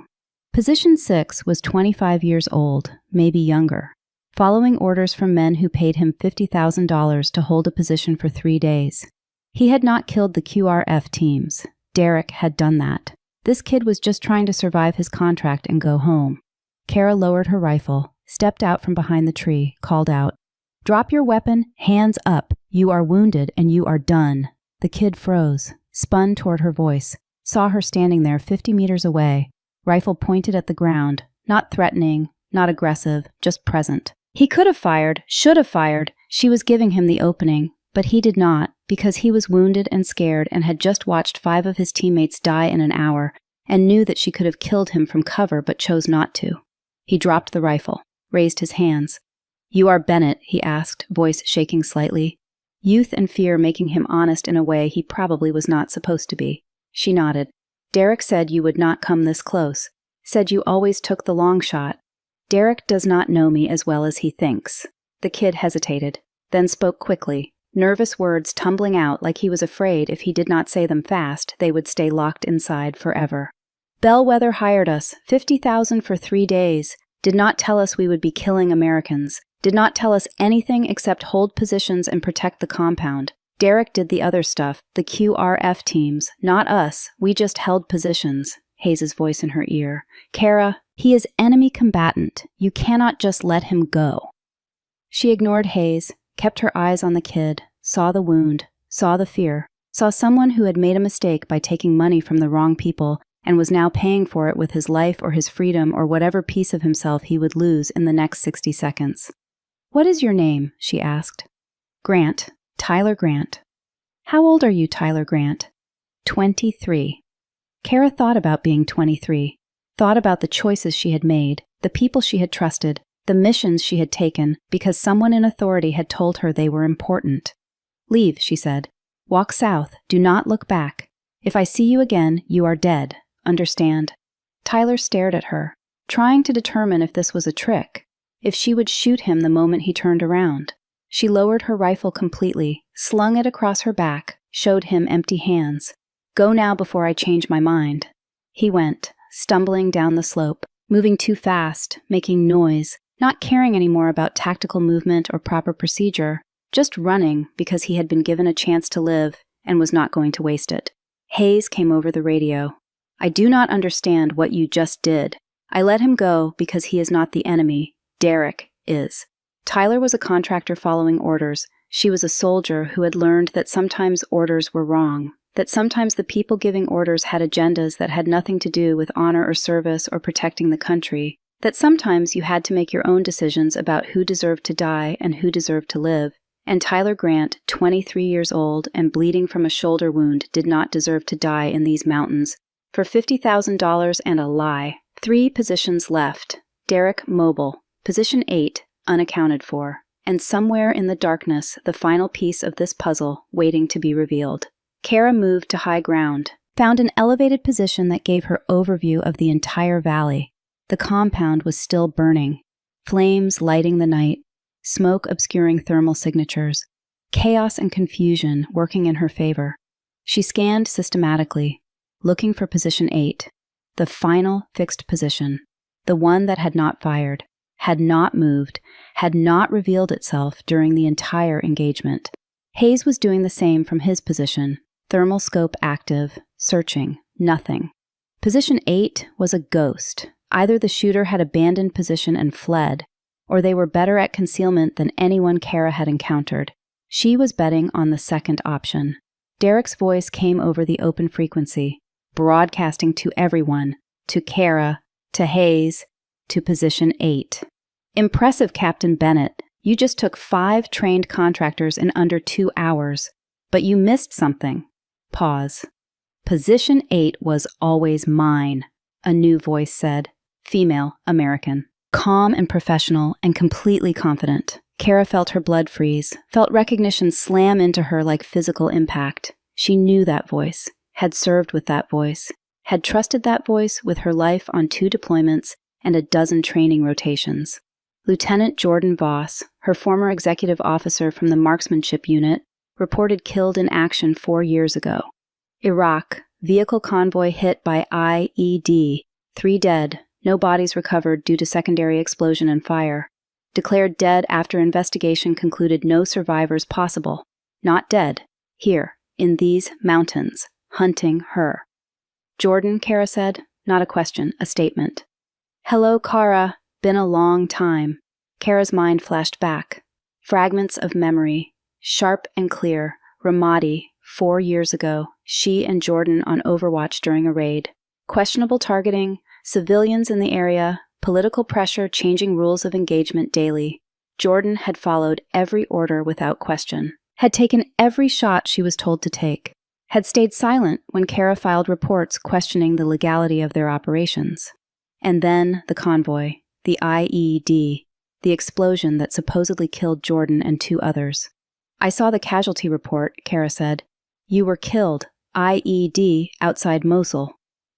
Position 6 was 25 years old, maybe younger, following orders from men who paid him $50,000 to hold a position for 3 days. He had not killed the QRF teams. Derek had done that. This kid was just trying to survive his contract and go home. Kara lowered her rifle, stepped out from behind the tree, called out, "Drop your weapon, hands up. You are wounded and you are done." The kid froze, spun toward her voice, saw her standing there 50 meters away, rifle pointed at the ground, not threatening, not aggressive, just present. He could have fired, should have fired. She was giving him the opening, but he did not, because he was wounded and scared and had just watched 5 of his teammates die in an hour and knew that she could have killed him from cover but chose not to. He dropped the rifle, raised his hands. "You are Bennett?" he asked, voice shaking slightly. Youth and fear making him honest in a way he probably was not supposed to be. She nodded. "Derek said you would not come this close. Said you always took the long shot. Derek does not know me as well as he thinks." The kid hesitated, then spoke quickly, nervous words tumbling out like he was afraid if he did not say them fast, they would stay locked inside forever. "Bellwether hired us, $50,000 for 3 days. Did not tell us we would be killing Americans. Did not tell us anything except hold positions and protect the compound. Derek did the other stuff, the QRF teams, not us. We just held positions." Hayes' voice in her ear. "Kara, he is enemy combatant. You cannot just let him go." She ignored Hayes, kept her eyes on the kid, saw the wound, saw the fear, saw someone who had made a mistake by taking money from the wrong people and was now paying for it with his life or his freedom or whatever piece of himself he would lose in the next 60 seconds. "What is your name?" she asked. "Grant. Tyler Grant." "How old are you, Tyler Grant?" 23. Kara thought about being 23, thought about the choices she had made, the people she had trusted, the missions she had taken because someone in authority had told her they were important. "Leave," she said. "Walk south. Do not look back. If I see you again, you are dead. Understand?" Tyler stared at her, trying to determine if this was a trick, if she would shoot him the moment he turned around. She lowered her rifle completely, slung it across her back, showed him empty hands. "Go now before I change my mind." He went, stumbling down the slope, moving too fast, making noise, not caring anymore about tactical movement or proper procedure, just running because he had been given a chance to live and was not going to waste it. Hayes came over the radio. "I do not understand what you just did. I let him go because he is not the enemy. Derek is." Tyler was a contractor following orders. She was a soldier who had learned that sometimes orders were wrong, that sometimes the people giving orders had agendas that had nothing to do with honor or service or protecting the country, that sometimes you had to make your own decisions about who deserved to die and who deserved to live. And Tyler Grant, 23 years old and bleeding from a shoulder wound, did not deserve to die in these mountains. For $50,000 and a lie. 3 positions left. Derek mobile. Position 8, unaccounted for. And somewhere in the darkness, the final piece of this puzzle waiting to be revealed. Kara moved to high ground, found an elevated position that gave her overview of the entire valley. The compound was still burning, flames lighting the night, smoke obscuring thermal signatures, chaos and confusion working in her favor. She scanned systematically, looking for position 8, the final fixed position, the one that had not fired, had not moved, had not revealed itself during the entire engagement. Hayes was doing the same from his position, thermal scope active, searching, nothing. Position 8 was a ghost. Either the shooter had abandoned position and fled, or they were better at concealment than anyone Kara had encountered. She was betting on the second option. Derek's voice came over the open frequency, broadcasting to everyone, to Kara, to Hayes, to position 8. "Impressive, Captain Bennett. You just took 5 trained contractors in under 2 hours, but you missed something." Pause. "Position 8 was always mine," a new voice said. Female, American. Calm and professional and completely confident. Kara felt her blood freeze, felt recognition slam into her like physical impact. She knew that voice, had served with that voice, had trusted that voice with her life on 2 deployments and a dozen training rotations. Lieutenant Jordan Voss, her former executive officer from the marksmanship unit, reported killed in action 4 years ago. Iraq, vehicle convoy hit by IED, 3 dead, no bodies recovered due to secondary explosion and fire. Declared dead after investigation concluded no survivors possible. Not dead. Here, in these mountains, hunting her. "Jordan," Kara said, not a question, a statement. "Hello, Kara. Been a long time." Kara's mind flashed back. Fragments of memory, sharp and clear. Ramadi, 4 years ago, she and Jordan on Overwatch during a raid. Questionable targeting, civilians in the area, political pressure changing rules of engagement daily. Jordan had followed every order without question, had taken every shot she was told to take, had stayed silent when Kara filed reports questioning the legality of their operations. And then the convoy, the IED, the explosion that supposedly killed Jordan and 2 others. "I saw the casualty report," Kara said. "You were killed, IED, outside Mosul.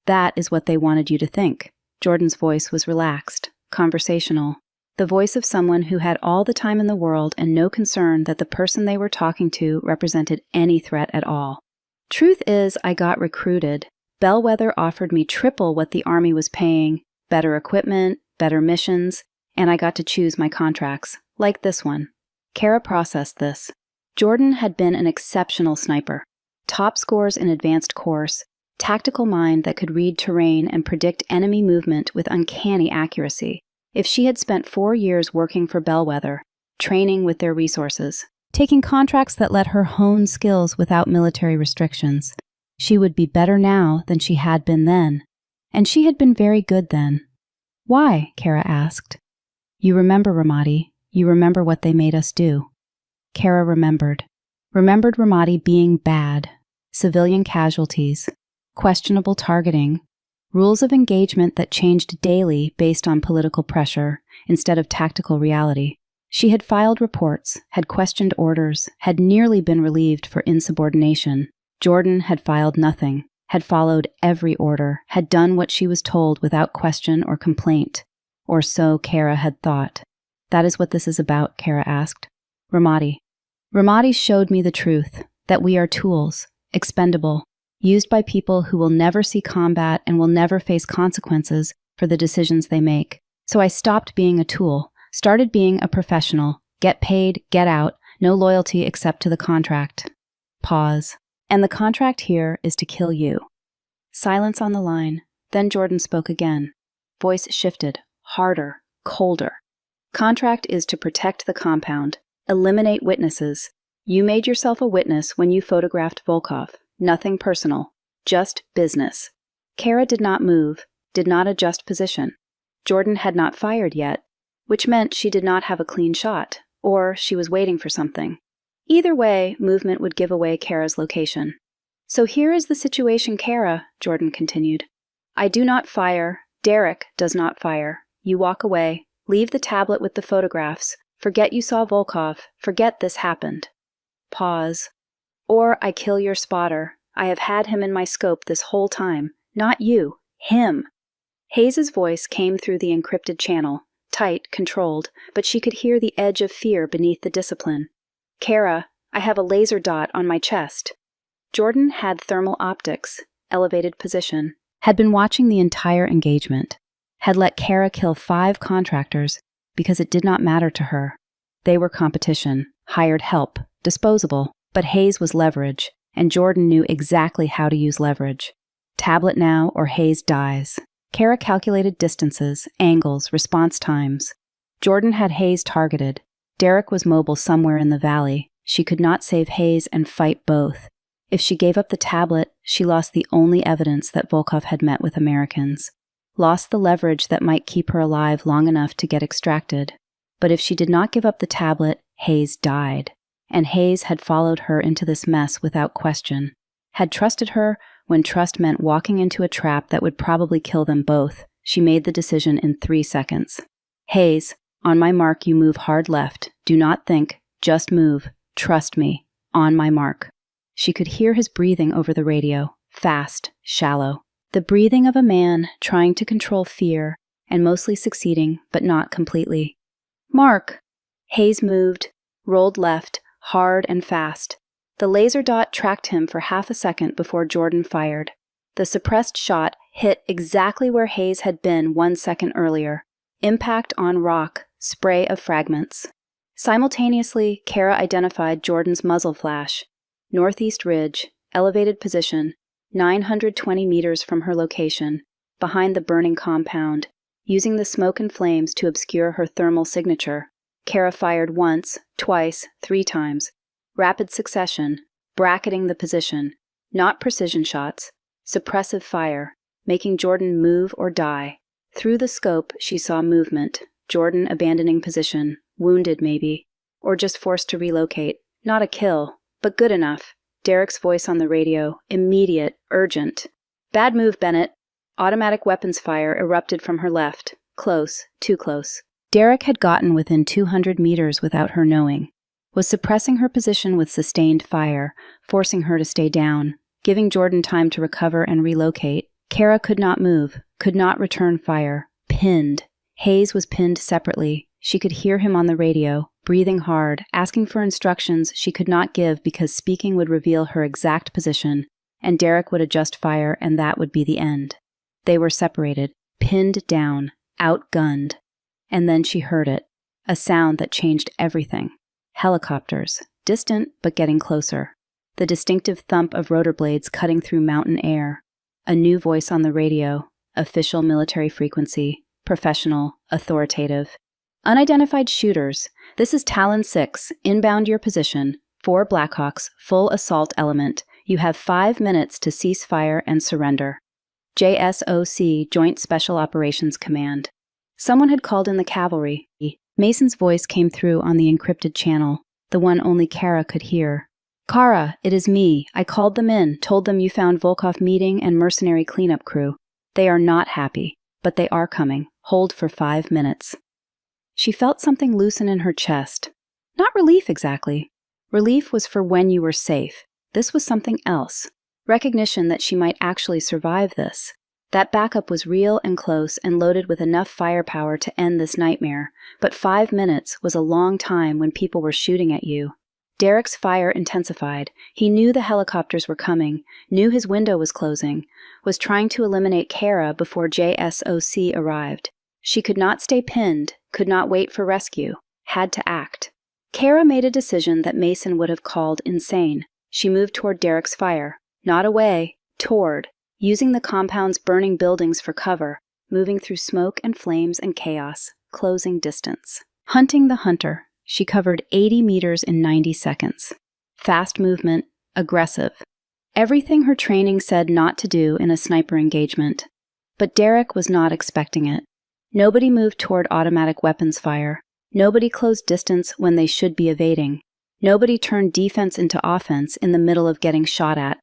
That is what they wanted you to think." Jordan's voice was relaxed, conversational, the voice of someone who had all the time in the world and no concern that the person they were talking to represented any threat at all. "Truth is, I got recruited. Bellwether offered me triple what the Army was paying, better equipment, better missions, and I got to choose my contracts, like this one." Kara processed this. Jordan had been an exceptional sniper. Top scores in advanced course, tactical mind that could read terrain and predict enemy movement with uncanny accuracy. If she had spent 4 years working for Bellwether, training with their resources, taking contracts that let her hone skills without military restrictions, she would be better now than she had been then. And she had been very good then. Why? Kara asked. You remember, Ramadi. You remember what they made us do. Kara remembered. Remembered Ramadi being bad. Civilian casualties. Questionable targeting. Rules of engagement that changed daily based on political pressure instead of tactical reality. She had filed reports, had questioned orders, had nearly been relieved for insubordination. Jordan had filed nothing, had followed every order, had done what she was told without question or complaint. Or so Kara had thought. That is what this is about, Kara asked. Ramadi. Ramadi showed me the truth, that we are tools, expendable, used by people who will never see combat and will never face consequences for the decisions they make. So I stopped being a tool, started being a professional, get paid, get out, no loyalty except to the contract. Pause. And the contract here is to kill you. Silence on the line. Then Jordan spoke again. Voice shifted, harder, colder. Contract is to protect the compound, eliminate witnesses. You made yourself a witness when you photographed Volkov. Nothing personal, just business. Kara did not move, did not adjust position. Jordan had not fired yet, which meant she did not have a clean shot, or she was waiting for something. Either way, movement would give away Kara's location. So here is the situation, Kara, Jordan continued. I do not fire. Derek does not fire. You walk away, leave the tablet with the photographs, forget you saw Volkov, forget this happened. Pause. Or I kill your spotter. I have had him in my scope this whole time. Not you. Him. Hayes's voice came through the encrypted channel, tight, controlled, but she could hear the edge of fear beneath the discipline. Kara, I have a laser dot on my chest. Jordan had thermal optics, elevated position, had been watching the entire engagement, had let Kara kill 5 contractors because it did not matter to her. They were competition, hired help, disposable, but Hayes was leverage, and Jordan knew exactly how to use leverage. Tablet now or Hayes dies. Kara calculated distances, angles, response times. Jordan had Hayes targeted. Derek was mobile somewhere in the valley. She could not save Hayes and fight both. If she gave up the tablet, she lost the only evidence that Volkov had met with Americans. Lost the leverage that might keep her alive long enough to get extracted. But if she did not give up the tablet, Hayes died. And Hayes had followed her into this mess without question. Had trusted her when trust meant walking into a trap that would probably kill them both. She made the decision in 3 seconds. Hayes, on my mark you move hard left. Do not think, just move. Trust me. On my mark. She could hear his breathing over the radio, fast, shallow. The breathing of a man trying to control fear, and mostly succeeding, but not completely. Mark! Hayes moved, rolled left, hard and fast. The laser dot tracked him for half a second before Jordan fired. The suppressed shot hit exactly where Hayes had been 1 second earlier. Impact on rock, spray of fragments. Simultaneously, Kara identified Jordan's muzzle flash. Northeast ridge, elevated position, 920 meters from her location, behind the burning compound, using the smoke and flames to obscure her thermal signature. Kara fired once, twice, 3 times. Rapid succession, bracketing the position, not precision shots, suppressive fire, making Jordan move or die. Through the scope, she saw movement, Jordan abandoning position, wounded maybe, or just forced to relocate. Not a kill, but good enough. Derek's voice on the radio, immediate, urgent. Bad move, Bennett. Automatic weapons fire erupted from her left. Close, too close. Derek had gotten within 200 meters without her knowing. Was suppressing her position with sustained fire, forcing her to stay down, giving Jordan time to recover and relocate. Kara could not move, could not return fire. Pinned. Hayes was pinned separately. She could hear him on the radio, breathing hard, asking for instructions she could not give because speaking would reveal her exact position, and Derek would adjust fire and that would be the end. They were separated, pinned down, outgunned. And then she heard it, a sound that changed everything. Helicopters, distant but getting closer. The distinctive thump of rotor blades cutting through mountain air. A new voice on the radio, official military frequency, professional, authoritative. Unidentified shooters. This is Talon 6, inbound your position. 4 Blackhawks, full assault element. You have 5 minutes to cease fire and surrender. JSOC, Joint Special Operations Command. Someone had called in the cavalry. Mason's voice came through on the encrypted channel, the one only Kara could hear. Kara, it is me. I called them in, told them you found Volkov meeting and mercenary cleanup crew. They are not happy, but they are coming. Hold for 5 minutes. She felt something loosen in her chest. Not relief exactly. Relief was for when you were safe. This was something else. Recognition that she might actually survive this. That backup was real and close and loaded with enough firepower to end this nightmare, but 5 minutes was a long time when people were shooting at you. Derek's fire intensified. He knew the helicopters were coming, knew his window was closing, was trying to eliminate Kara before JSOC arrived. She could not stay pinned, could not wait for rescue, had to act. Kara made a decision that Mason would have called insane. She moved toward Derek's fire, not away, toward, using the compound's burning buildings for cover, moving through smoke and flames and chaos, closing distance. Hunting the hunter, she covered 80 meters in 90 seconds. Fast movement, aggressive. Everything her training said not to do in a sniper engagement. But Derek was not expecting it. Nobody moved toward automatic weapons fire. Nobody closed distance when they should be evading. Nobody turned defense into offense in the middle of getting shot at.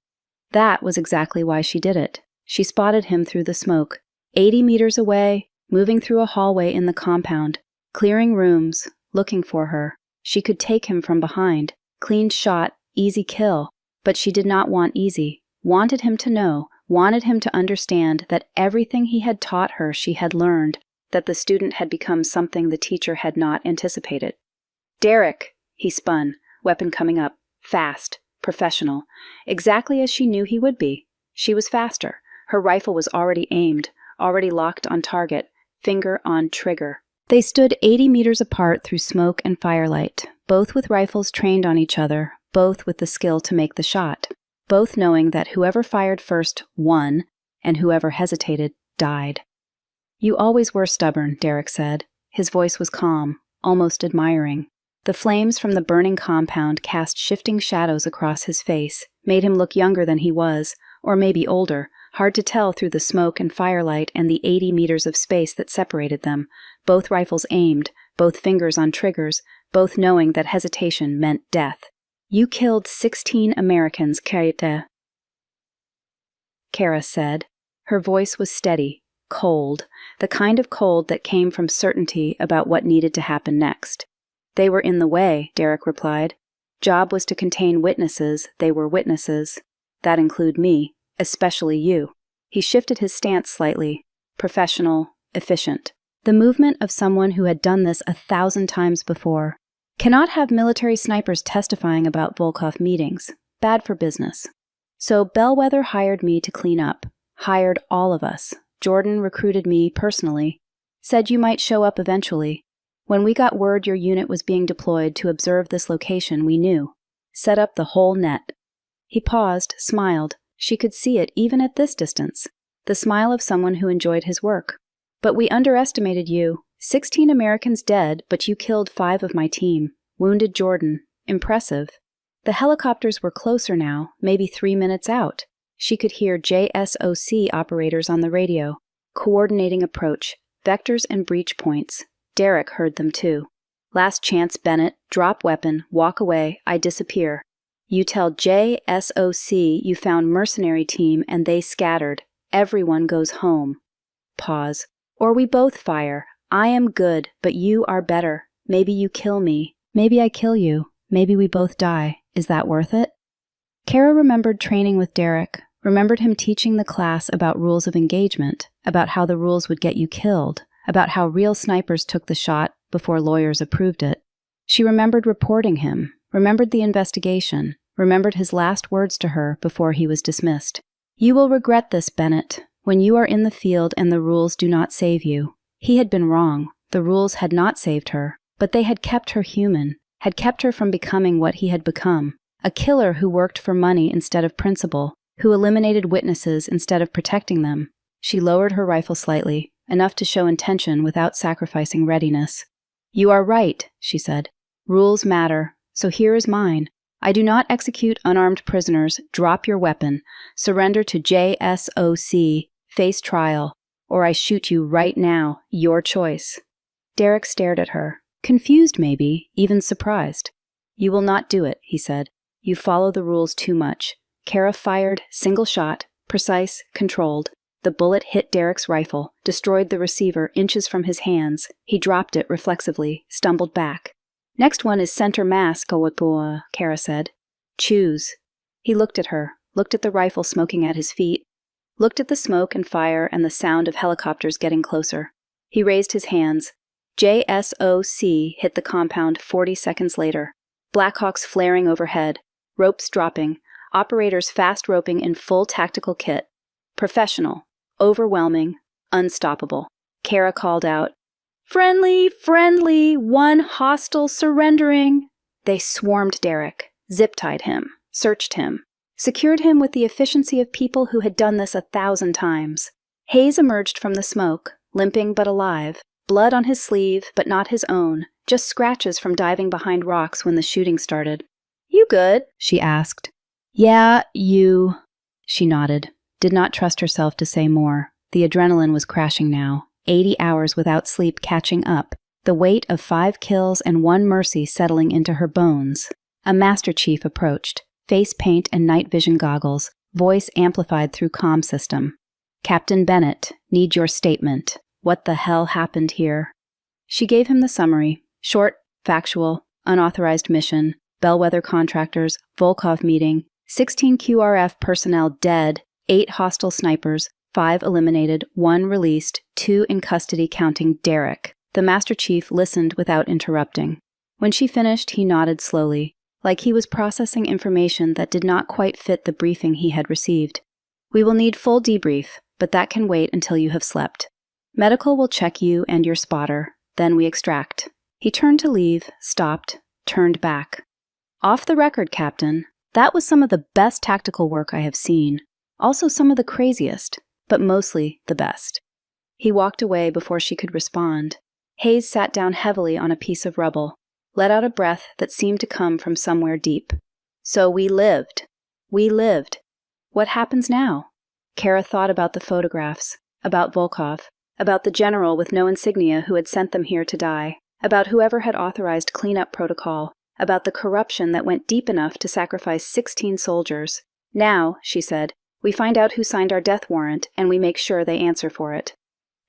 That was exactly why she did it. She spotted him through the smoke, 80 meters away, moving through a hallway in the compound, clearing rooms, looking for her. She could take him from behind. Clean shot, easy kill. But she did not want easy. Wanted him to know, wanted him to understand that everything he had taught her she had learned, that the student had become something the teacher had not anticipated. Derek! He spun, weapon coming up, fast. Professional, exactly as she knew he would be. She was faster. Her rifle was already aimed, already locked on target, finger on trigger. They stood 80 meters apart through smoke and firelight, both with rifles trained on each other, both with the skill to make the shot, both knowing that whoever fired first won, and whoever hesitated died. You always were stubborn, Derek said. His voice was calm, almost admiring. The flames from the burning compound cast shifting shadows across his face, made him look younger than he was, or maybe older, hard to tell through the smoke and firelight and the 80 meters of space that separated them, both rifles aimed, both fingers on triggers, both knowing that hesitation meant death. You killed 16 Americans, Kara said. Her voice was steady, cold, the kind of cold that came from certainty about what needed to happen next. They were in the way, Derek replied. Job was to contain witnesses, they were witnesses. That include me, especially you. He shifted his stance slightly. Professional, efficient. The movement of someone who had done this 1,000 times before. Cannot have military snipers testifying about Volkov meetings. Bad for business. So Bellwether hired me to clean up. Hired all of us. Jordan recruited me personally. Said you might show up eventually. When we got word your unit was being deployed to observe this location, we knew. Set up the whole net. He paused, smiled. She could see it even at this distance. The smile of someone who enjoyed his work. But we underestimated you. 16 Americans dead, but you killed 5 of my team. Wounded Jordan. Impressive. The helicopters were closer now, maybe 3 minutes out. She could hear JSOC operators on the radio. Coordinating approach. Vectors and breach points. Derek heard them too. Last chance, Bennett. Drop weapon. Walk away. I disappear. You tell JSOC you found Mercenary team and they scattered. Everyone goes home. Pause. Or we both fire. I am good, but you are better. Maybe you kill me. Maybe I kill you. Maybe we both die. Is that worth it? Kara remembered training with Derek, remembered him teaching the class about rules of engagement, about how the rules would get you killed, about how real snipers took the shot before lawyers approved it. She remembered reporting him, remembered the investigation, remembered his last words to her before he was dismissed. You will regret this, Bennett, when you are in the field and the rules do not save you. He had been wrong. The rules had not saved her, but they had kept her human, had kept her from becoming what he had become, a killer who worked for money instead of principle, who eliminated witnesses instead of protecting them. She lowered her rifle slightly, enough to show intention without sacrificing readiness. You are right, she said. Rules matter, so here is mine. I do not execute unarmed prisoners. Drop your weapon. Surrender to JSOC. Face trial, or I shoot you right now, your choice. Derek stared at her, confused maybe, even surprised. You will not do it, he said. You follow the rules too much. Kara fired, single shot, precise, controlled. The bullet hit Derek's rifle, destroyed the receiver inches from his hands. He dropped it reflexively, stumbled back. Next one is center mass, Kawapua, Kara said. Choose. He looked at her, looked at the rifle smoking at his feet, looked at the smoke and fire and the sound of helicopters getting closer. He raised his hands. JSOC hit the compound 40 seconds later. Blackhawks flaring overhead, ropes dropping, operators fast roping in full tactical kit. Professional, overwhelming, unstoppable. Kara called out, Friendly, friendly, one hostile surrendering. They swarmed Derek, zip-tied him, searched him, secured him with the efficiency of people who had done this 1,000 times. Hayes emerged from the smoke, limping but alive, blood on his sleeve but not his own, just scratches from diving behind rocks when the shooting started. You good? She asked. Yeah, you. She nodded, did not trust herself to say more. The adrenaline was crashing now, 80 hours without sleep catching up, the weight of 5 kills and 1 mercy settling into her bones. A Master Chief approached, face paint and night vision goggles, voice amplified through comm system. Captain Bennett, need your statement. What the hell happened here? She gave him the summary. Short, factual, unauthorized mission, bellwether contractors, Volkov meeting, 16 QRF personnel dead, 8 hostile snipers, 5 eliminated, 1 released, 2 in custody counting Derek. The Master Chief listened without interrupting. When she finished, he nodded slowly, like he was processing information that did not quite fit the briefing he had received. We will need full debrief, but that can wait until you have slept. Medical will check you and your spotter, then we extract. He turned to leave, stopped, turned back. Off the record, Captain. That was some of the best tactical work I have seen. Also some of the craziest, but mostly the best. He walked away before she could respond. Hayes sat down heavily on a piece of rubble, let out a breath that seemed to come from somewhere deep. So we lived. We lived. What happens now? Kara thought about the photographs, about Volkov, about the general with no insignia who had sent them here to die, about whoever had authorized cleanup protocol, about the corruption that went deep enough to sacrifice 16 soldiers. Now, she said, we find out who signed our death warrant and we make sure they answer for it.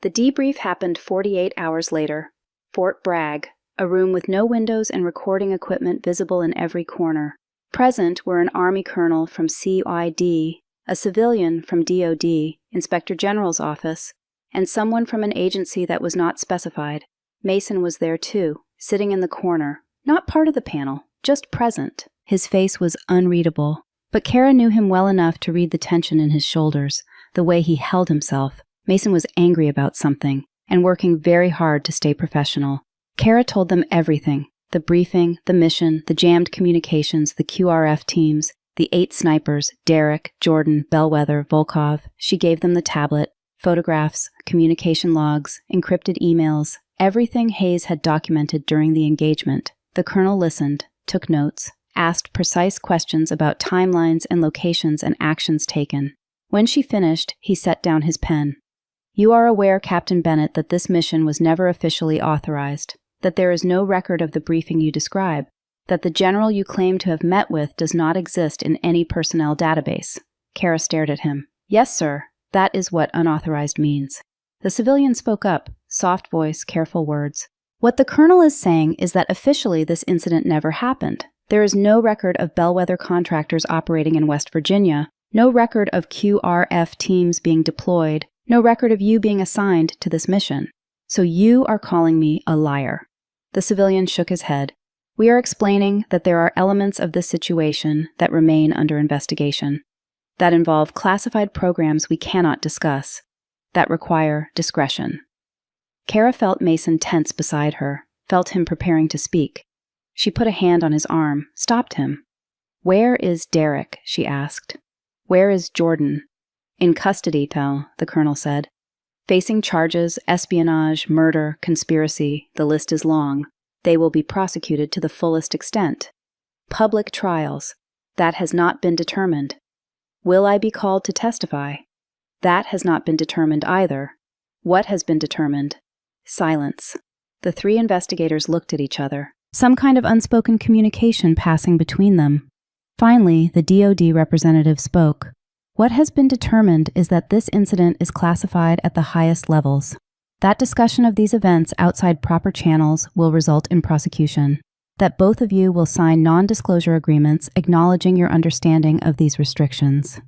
The debrief happened 48 hours later. Fort Bragg, a room with no windows and recording equipment visible in every corner. Present were an Army colonel from CID, a civilian from DOD, Inspector General's office, and someone from an agency that was not specified. Mason was there too, sitting in the corner, not part of the panel, just present. His face was unreadable, but Kara knew him well enough to read the tension in his shoulders, the way he held himself. Mason was angry about something, and working very hard to stay professional. Kara told them everything, the briefing, the mission, the jammed communications, the QRF teams, the 8 snipers, Derek, Jordan, Bellwether, Volkov. She gave them the tablet, photographs, communication logs, encrypted emails, everything Hayes had documented during the engagement. The colonel listened, took notes, asked precise questions about timelines and locations and actions taken. When she finished, he set down his pen. You are aware, Captain Bennett, that this mission was never officially authorized, that there is no record of the briefing you describe, that the general you claim to have met with does not exist in any personnel database. Kara stared at him. Yes, sir. That is what unauthorized means. The civilian spoke up, soft voice, careful words. What the colonel is saying is that officially this incident never happened. There is no record of bellwether contractors operating in West Virginia, no record of QRF teams being deployed, no record of you being assigned to this mission. So you are calling me a liar. The civilian shook his head. We are explaining that there are elements of this situation that remain under investigation, that involve classified programs we cannot discuss, that require discretion. Kara felt Mason tense beside her, felt him preparing to speak. She put a hand on his arm, stopped him. Where is Derek? She asked. Where is Jordan? In custody, Tal, the colonel said. Facing charges, espionage, murder, conspiracy, the list is long. They will be prosecuted to the fullest extent. Public trials. That has not been determined. Will I be called to testify? That has not been determined either. What has been determined? Silence. The three investigators looked at each other, some kind of unspoken communication passing between them. Finally, the DoD representative spoke. What has been determined is that this incident is classified at the highest levels. That discussion of these events outside proper channels will result in prosecution. That both of you will sign non-disclosure agreements acknowledging your understanding of these restrictions.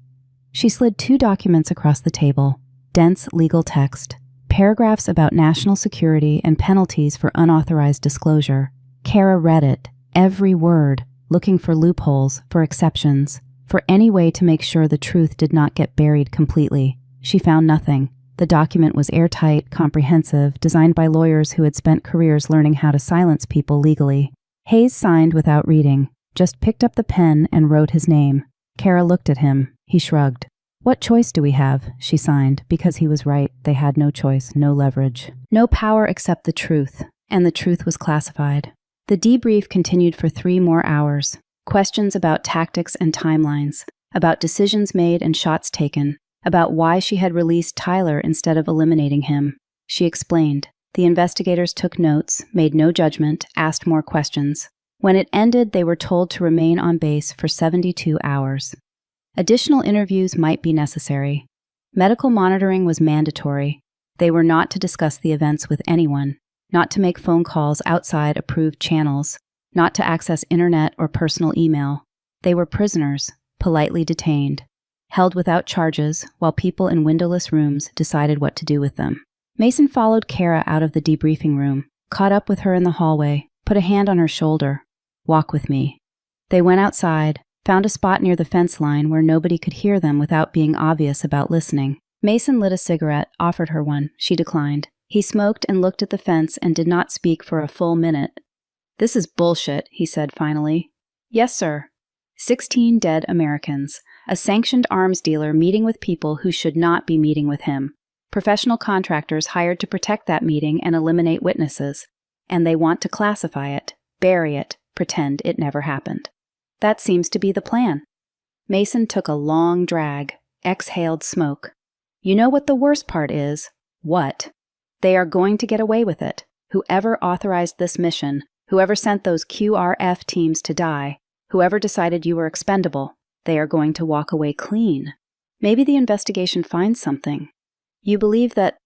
She slid 2 documents across the table, dense legal text, paragraphs about national security and penalties for unauthorized disclosure. Kara read it, every word, looking for loopholes, for exceptions, for any way to make sure the truth did not get buried completely. She found nothing. The document was airtight, comprehensive, designed by lawyers who had spent careers learning how to silence people legally. Hayes signed without reading, just picked up the pen and wrote his name. Kara looked at him. He shrugged. What choice do we have? She signed, because he was right. They had no choice, no leverage. No power except the truth, and the truth was classified. The debrief continued for 3 more hours. Questions about tactics and timelines, about decisions made and shots taken, about why she had released Tyler instead of eliminating him. She explained. The investigators took notes, made no judgment, asked more questions. When it ended, they were told to remain on base for 72 hours. Additional interviews might be necessary. Medical monitoring was mandatory. They were not to discuss the events with anyone, not to make phone calls outside approved channels, not to access internet or personal email. They were prisoners, politely detained, held without charges while people in windowless rooms decided what to do with them. Mason followed Kara out of the debriefing room, caught up with her in the hallway, put a hand on her shoulder. Walk with me. They went outside, found a spot near the fence line where nobody could hear them without being obvious about listening. Mason lit a cigarette, offered her one. She declined. He smoked and looked at the fence and did not speak for a full minute. This is bullshit, he said finally. Yes, sir. 16 dead Americans. A sanctioned arms dealer meeting with people who should not be meeting with him. Professional contractors hired to protect that meeting and eliminate witnesses. And they want to classify it, bury it, pretend it never happened. That seems to be the plan. Mason took a long drag, exhaled smoke. You know what the worst part is? What? They are going to get away with it. Whoever authorized this mission, whoever sent those QRF teams to die, whoever decided you were expendable, they are going to walk away clean. Maybe the investigation finds something. You believe that...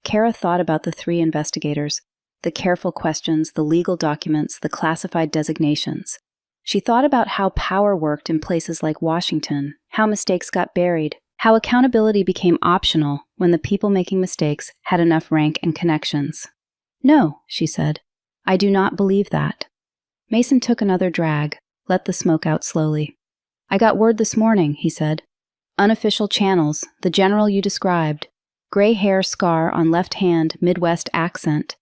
Kara thought about the 3 investigators, the careful questions, the legal documents, the classified designations. She thought about how power worked in places like Washington, how mistakes got buried, how accountability became optional when the people making mistakes had enough rank and connections. No, she said. I do not believe that. Mason took another drag, let the smoke out slowly. I got word this morning, he said. Unofficial channels, the general you described. Gray hair scar on left hand, Midwest accent.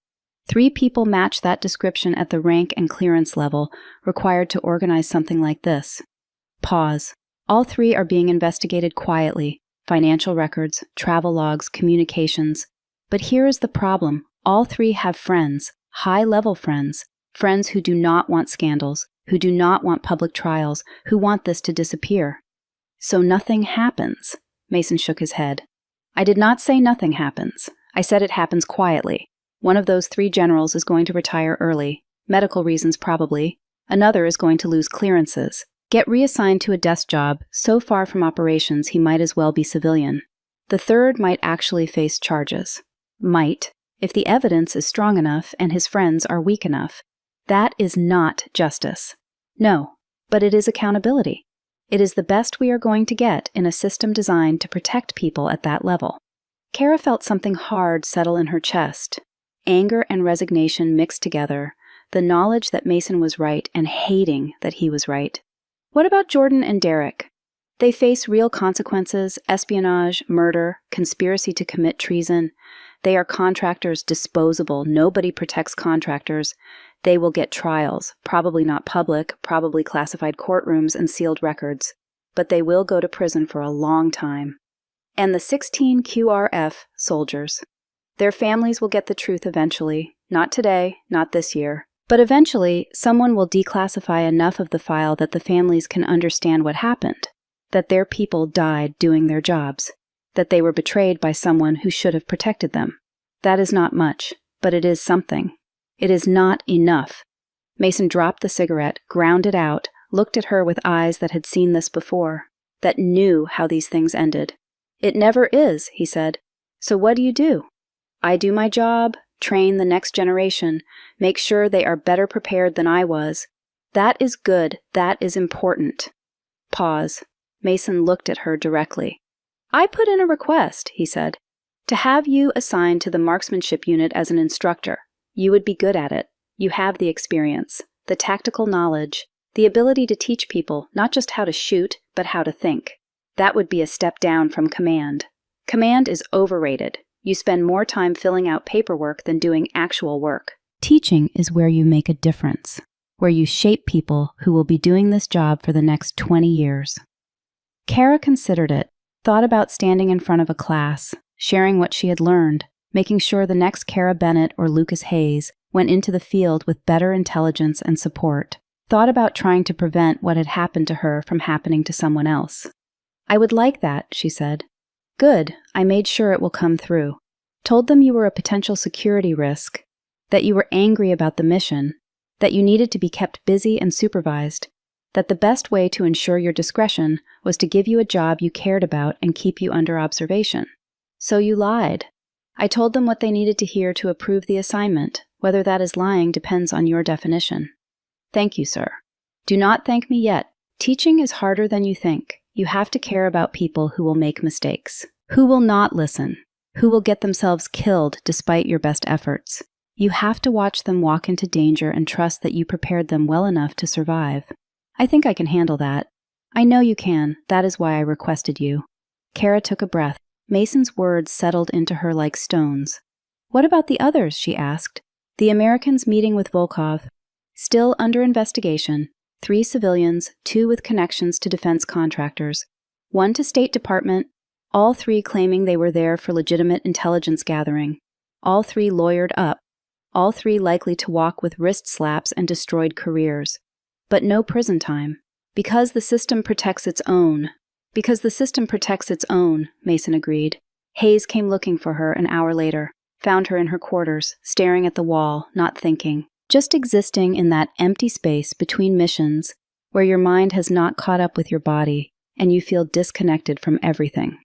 3 people match that description at the rank and clearance level required to organize something like this. Pause. All 3 are being investigated quietly. Financial records, travel logs, communications. But here is the problem. All 3 have friends, high-level friends, friends who do not want scandals, who do not want public trials, who want this to disappear. So nothing happens. Mason shook his head. I did not say nothing happens. I said it happens quietly. One of those 3 generals is going to retire early, medical reasons probably. Another is going to lose clearances, get reassigned to a desk job so far from operations he might as well be civilian. The 3rd might actually face charges. Might, if the evidence is strong enough and his friends are weak enough. That is not justice. No, but it is accountability. It is the best we are going to get in a system designed to protect people at that level. Kara felt something hard settle in her chest. Anger and resignation mixed together, the knowledge that Mason was right and hating that he was right. What about Jordan and Derek? They face real consequences, espionage, murder, conspiracy to commit treason. They are contractors, disposable. Nobody protects contractors. They will get trials, probably not public, probably classified courtrooms and sealed records. But they will go to prison for a long time. And the 16 QRF soldiers. Their families will get the truth eventually. Not today, not this year. But eventually, someone will declassify enough of the file that the families can understand what happened, that their people died doing their jobs. that they were betrayed by someone who should have protected them. That is not much, but it is something. It is not enough. Mason dropped the cigarette, ground it out, looked at her with eyes that had seen this before, that knew how these things ended. It never is, he said. So what do you do? I do my job, train the next generation, make sure they are better prepared than I was. That is good, that is important. Pause. Mason looked at her directly. I put in a request, he said, to have you assigned to the marksmanship unit as an instructor. You would be good at it. You have the experience, the tactical knowledge, the ability to teach people not just how to shoot, but how to think. That would be a step down from command. Command is overrated. You spend more time filling out paperwork than doing actual work. Teaching is where you make a difference, where you shape people who will be doing this job for the next 20 years. Kara considered it, thought about standing in front of a class, sharing what she had learned, making sure the next Kara Bennett or Lucas Hayes went into the field with better intelligence and support, thought about trying to prevent what had happened to her from happening to someone else. I would like that, she said. Good, I made sure it will come through. Told them you were a potential security risk, that you were angry about the mission, that you needed to be kept busy and supervised, that the best way to ensure your discretion was to give you a job you cared about and keep you under observation. So you lied. I told them what they needed to hear to approve the assignment. Whether that is lying depends on your definition. Thank you, sir. Do not thank me yet. Teaching is harder than you think. You have to care about people who will make mistakes, who will not listen, who will get themselves killed despite your best efforts. You have to watch them walk into danger and trust that you prepared them well enough to survive. I think I can handle that. I know you can. That is why I requested you. Kara took a breath. Mason's words settled into her like stones. What about the others? She asked. The Americans meeting with Volkov. Still under investigation. 3 civilians, 2 with connections to defense contractors, 1 to State Department, all 3 claiming they were there for legitimate intelligence gathering, all 3 lawyered up, all 3 likely to walk with wrist slaps and destroyed careers. But no prison time. Because the system protects its own. Mason agreed. Hayes came looking for her an hour later, found her in her quarters, staring at the wall, not thinking. Just existing in that empty space between missions where your mind has not caught up with your body and you feel disconnected from everything.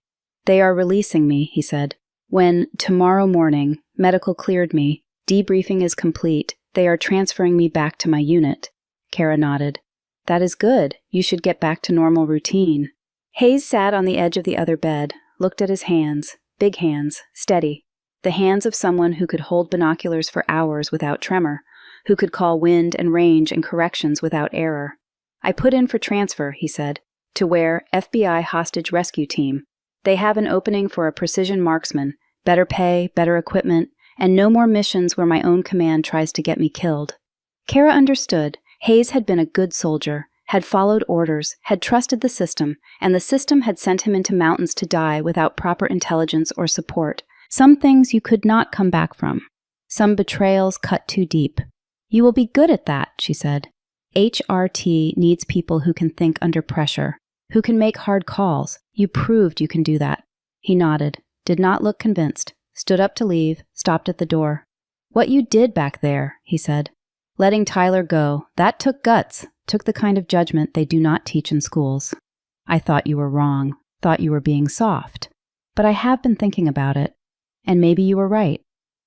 They are releasing me, he said. When, tomorrow morning, medical cleared me, debriefing is complete, they are transferring me back to my unit. Kara nodded. That is good. You should get back to normal routine. Hayes sat on the edge of the other bed, looked at his hands, big hands, steady, the hands of someone who could hold binoculars for hours without tremor, who could call wind and range and corrections without error. I put in for transfer, he said, to where FBI hostage rescue team. They have an opening for a precision marksman, better pay, better equipment, and no more missions where my own command tries to get me killed. Kara understood. Hayes had been a good soldier, had followed orders, had trusted the system, and the system had sent him into mountains to die without proper intelligence or support. Some things you could not come back from. Some betrayals cut too deep. You will be good at that, she said. HRT needs people who can think under pressure, who can make hard calls. You proved you can do that. He nodded, did not look convinced, stood up to leave, stopped at the door. What you did back there, he said. Letting Tyler go, that took guts, took the kind of judgment they do not teach in schools. I thought you were wrong, thought you were being soft. But I have been thinking about it, and maybe you were right.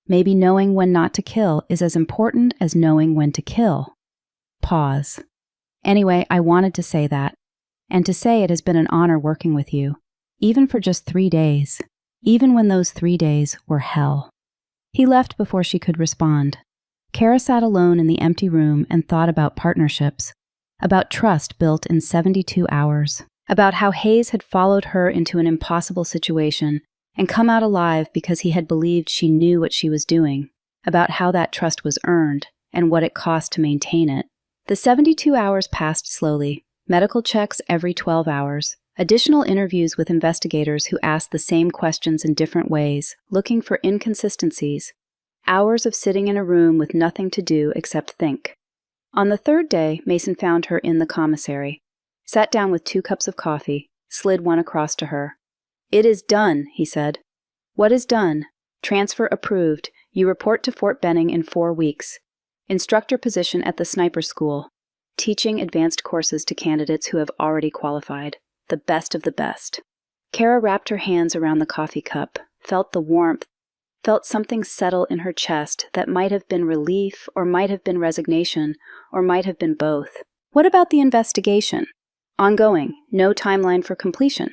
Maybe knowing when not to kill is as important as knowing when to kill. Pause. Anyway, I wanted to say that, and to say it has been an honor working with you, even for just 3 days, even when those 3 days were hell. He left before she could respond. Kara sat alone in the empty room and thought about partnerships, about trust built in 72 hours, about how Hayes had followed her into an impossible situation and come out alive because he had believed she knew what she was doing, about how that trust was earned and what it cost to maintain it. The 72 hours passed slowly, medical checks every 12 hours, additional interviews with investigators who asked the same questions in different ways, looking for inconsistencies, hours of sitting in a room with nothing to do except think. On the 3rd day, Mason found her in the commissary, sat down with 2 cups of coffee, slid one across to her. "It is done," he said. "What is done?" "Transfer approved. You report to Fort Benning in 4 weeks. Instructor position at the sniper school. Teaching advanced courses to candidates who have already qualified. The best of the best." Kara wrapped her hands around the coffee cup, felt the warmth, felt something settle in her chest that might have been relief, or might have been resignation, or might have been both. What about the investigation? Ongoing, no timeline for completion.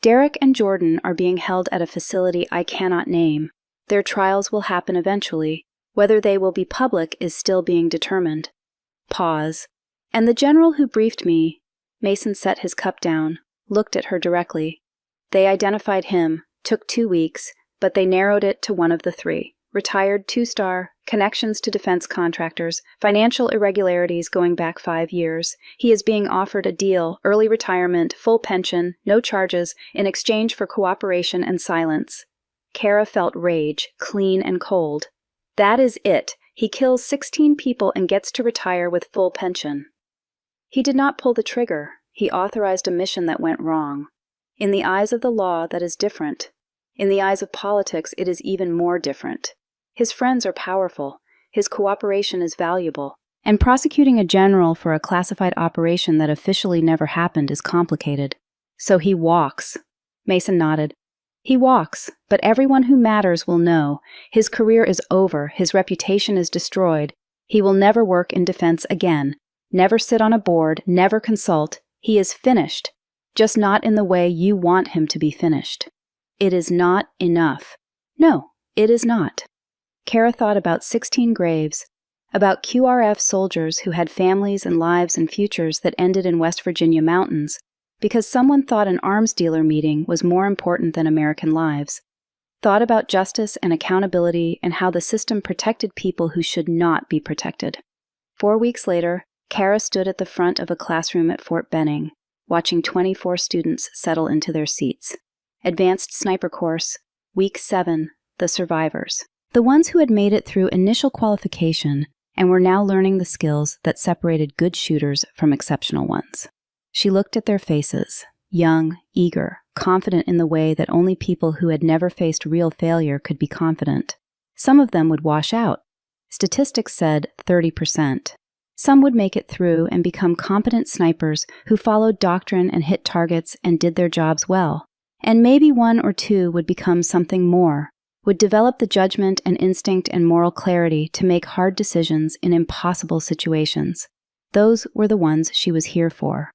Derek and Jordan are being held at a facility I cannot name. Their trials will happen eventually. Whether they will be public is still being determined. Pause. And the general who briefed me, Mason set his cup down, looked at her directly. They identified him, took 2 weeks, but they narrowed it to one of the 3. Retired 2-star, connections to defense contractors, financial irregularities going back 5 years. He is being offered a deal, early retirement, full pension, no charges, in exchange for cooperation and silence. Kara felt rage, clean and cold. That is it. He kills 16 people and gets to retire with full pension. He did not pull the trigger. He authorized a mission that went wrong. In the eyes of the law, that is different. In the eyes of politics, it is even more different. His friends are powerful. His cooperation is valuable. And prosecuting a general for a classified operation that officially never happened is complicated. So he walks. Mason nodded. He walks, but everyone who matters will know. His career is over. His reputation is destroyed. He will never work in defense again. Never sit on a board, never consult. He is finished, just not in the way you want him to be finished. It is not enough. No, it is not. Kara thought about 16 graves, about QRF soldiers who had families and lives and futures that ended in West Virginia mountains because someone thought an arms dealer meeting was more important than American lives. Thought about justice and accountability and how the system protected people who should not be protected. 4 weeks later, Kara stood at the front of a classroom at Fort Benning, watching 24 students settle into their seats. Advanced Sniper Course, Week 7, the survivors. The ones who had made it through initial qualification and were now learning the skills that separated good shooters from exceptional ones. She looked at their faces, young, eager, confident in the way that only people who had never faced real failure could be confident. Some of them would wash out. Statistics said 30%. Some would make it through and become competent snipers who followed doctrine and hit targets and did their jobs well. And maybe 1 or 2 would become something more, would develop the judgment and instinct and moral clarity to make hard decisions in impossible situations. Those were the ones she was here for.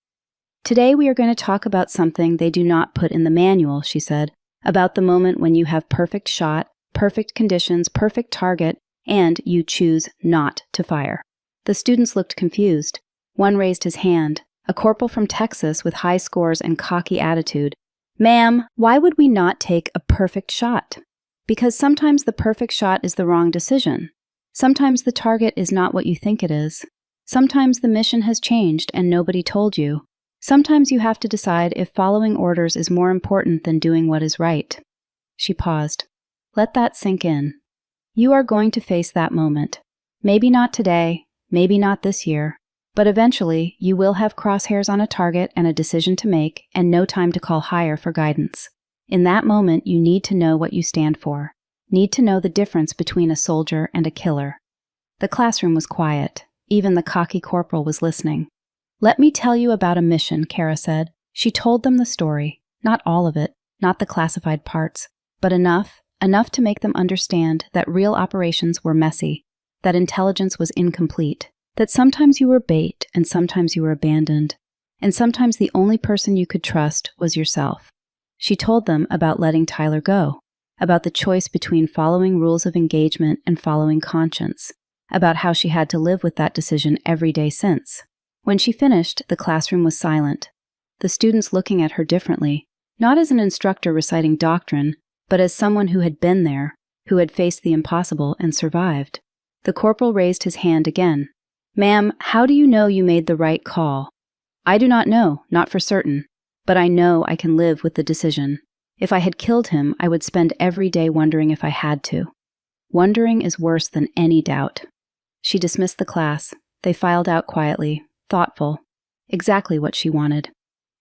Today we are going to talk about something they do not put in the manual, she said, about the moment when you have perfect shot, perfect conditions, perfect target, and you choose not to fire. The students looked confused. One raised his hand, a corporal from Texas with high scores and cocky attitude. "Ma'am, why would we not take a perfect shot?" Because sometimes the perfect shot is the wrong decision. Sometimes the target is not what you think it is. Sometimes the mission has changed and nobody told you. Sometimes you have to decide if following orders is more important than doing what is right. She paused. Let that sink in. You are going to face that moment. Maybe not today, maybe not this year, but eventually you will have crosshairs on a target and a decision to make and no time to call higher for guidance. In that moment, you need to know what you stand for. Need to know the difference between a soldier and a killer. The classroom was quiet. Even the cocky corporal was listening. Let me tell you about a mission, Kara said. She told them the story. Not all of it, not the classified parts, but enough to make them understand that real operations were messy, that intelligence was incomplete, that sometimes you were bait and sometimes you were abandoned, and sometimes the only person you could trust was yourself. She told them about letting Tyler go, about the choice between following rules of engagement and following conscience, about how she had to live with that decision every day since. When she finished, the classroom was silent, the students looking at her differently, not as an instructor reciting doctrine, but as someone who had been there, who had faced the impossible and survived. The corporal raised his hand again. Ma'am, how do you know you made the right call? I do not know, not for certain, but I know I can live with the decision. If I had killed him, I would spend every day wondering if I had to. Wondering is worse than any doubt. She dismissed the class. They filed out quietly, thoughtful, exactly what she wanted.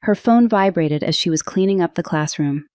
Her phone vibrated as she was cleaning up the classroom.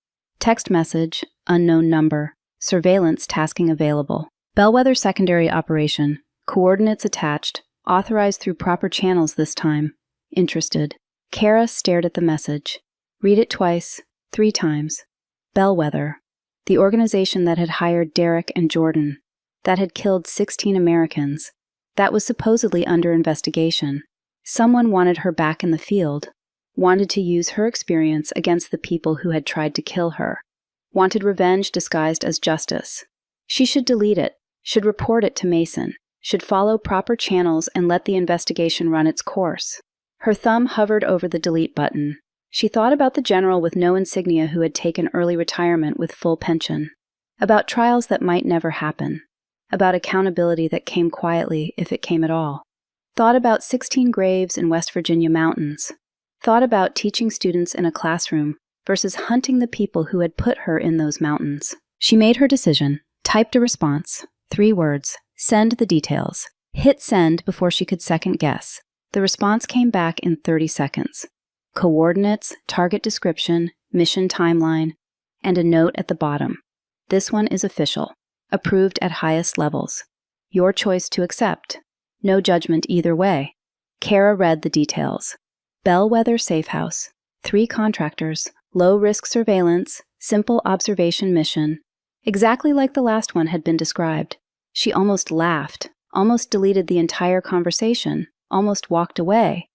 Text message, unknown number. Surveillance tasking available. Bellwether secondary operation. Coordinates attached. Authorized through proper channels this time. Interested. Kara stared at the message. Read it twice, 3 times. Bellwether. The organization that had hired Derek and Jordan. That had killed 16 Americans. That was supposedly under investigation. Someone wanted her back in the field. Wanted to use her experience against the people who had tried to kill her. Wanted revenge disguised as justice. She should delete it, should report it to Mason, should follow proper channels and let the investigation run its course. Her thumb hovered over the delete button. She thought about the general with no insignia who had taken early retirement with full pension. About trials that might never happen. About accountability that came quietly, if it came at all. Thought about 16 graves in West Virginia mountains. Thought about teaching students in a classroom versus hunting the people who had put her in those mountains. She made her decision, typed a response, 3 words, send the details. Hit send before she could second guess. The response came back in 30 seconds. Coordinates, target description, mission timeline, and a note at the bottom. This one is official. Approved at highest levels. Your choice to accept. No judgment either way. Kara read the details. Bellwether Safe House. 3 contractors. Low-risk surveillance. Simple observation mission. Exactly like the last one had been described. She almost laughed. Almost deleted the entire conversation. Almost walked away.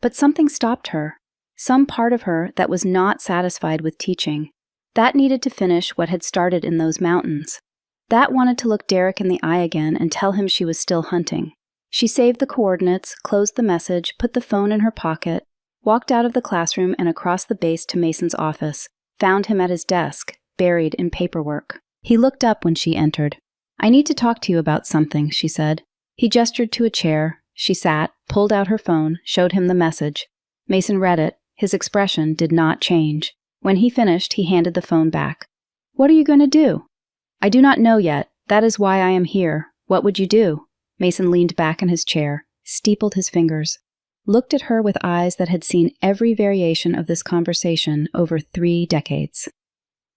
But something stopped her. Some part of her that was not satisfied with teaching. That needed to finish what had started in those mountains. That wanted to look Derek in the eye again and tell him she was still hunting. She saved the coordinates, closed the message, put the phone in her pocket, walked out of the classroom and across the base to Mason's office, found him at his desk, buried in paperwork. He looked up when she entered. I need to talk to you about something, she said. He gestured to a chair. She sat, pulled out her phone, showed him the message. Mason read it. His expression did not change. When he finished, he handed the phone back. What are you going to do? I do not know yet. That is why I am here. What would you do? Mason leaned back in his chair, steepled his fingers, looked at her with eyes that had seen every variation of this conversation over 3 decades.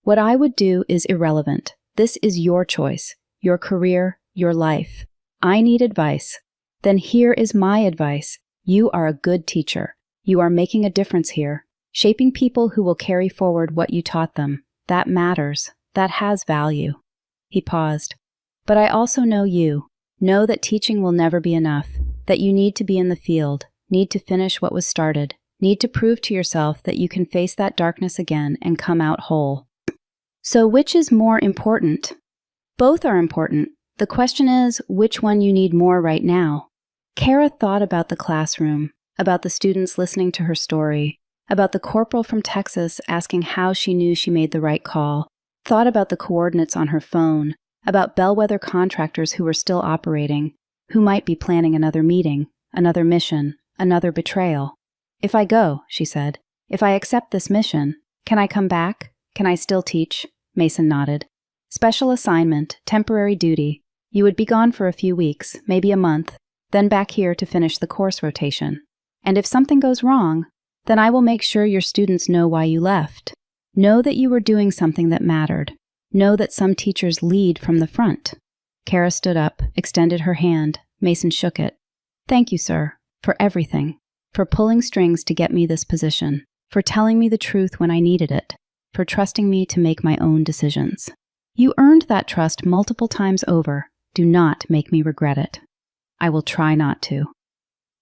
What I would do is irrelevant. This is your choice, your career, your life. I need advice. Then here is my advice. You are a good teacher. You are making a difference here, shaping people who will carry forward what you taught them. That matters. That has value. He paused. But I also know you. Know that teaching will never be enough, that you need to be in the field, need to finish what was started, need to prove to yourself that you can face that darkness again and come out whole. So which is more important? Both are important. The question is, which one you need more right now? Kara thought about the classroom, about the students listening to her story, about the corporal from Texas asking how she knew she made the right call, thought about the coordinates on her phone, about bellwether contractors who were still operating, who might be planning another meeting, another mission, another betrayal. If I go, she said, if I accept this mission, can I come back? Can I still teach? Mason nodded. Special assignment, temporary duty. You would be gone for a few weeks, maybe a month, then back here to finish the course rotation. And if something goes wrong, then I will make sure your students know why you left. Know that you were doing something that mattered. Know that some teachers lead from the front. Kara stood up, extended her hand. Mason shook it. Thank you, sir, for everything. For pulling strings to get me this position. For telling me the truth when I needed it. For trusting me to make my own decisions. You earned that trust multiple times over. Do not make me regret it. I will try not to.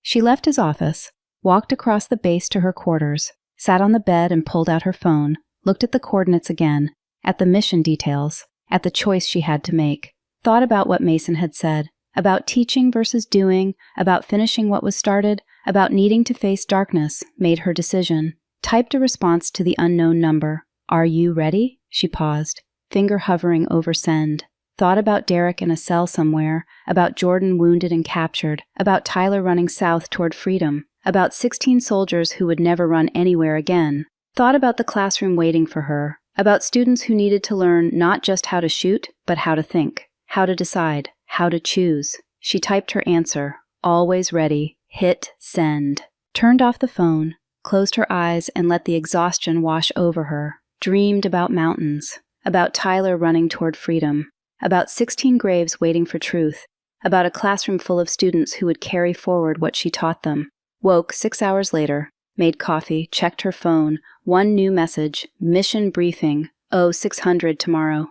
She left his office, walked across the base to her quarters, sat on the bed and pulled out her phone, looked at the coordinates again, at the mission details, at the choice she had to make, thought about what Mason had said, about teaching versus doing, about finishing what was started, about needing to face darkness, made her decision, typed a response to the unknown number. Are you ready? She paused, finger hovering over send. Thought about Derek in a cell somewhere, about Jordan wounded and captured, about Tyler running south toward freedom, about 16 soldiers who would never run anywhere again. Thought about the classroom waiting for her, about students who needed to learn not just how to shoot, but how to think, how to decide, how to choose. She typed her answer, always ready, hit send. Turned off the phone, closed her eyes and let the exhaustion wash over her. dreamed about mountains, about Tyler running toward freedom, about 16 graves waiting for truth, about a classroom full of students who would carry forward what she taught them. Woke 6 hours later, made coffee, checked her phone, one new message, mission briefing, 0600 tomorrow.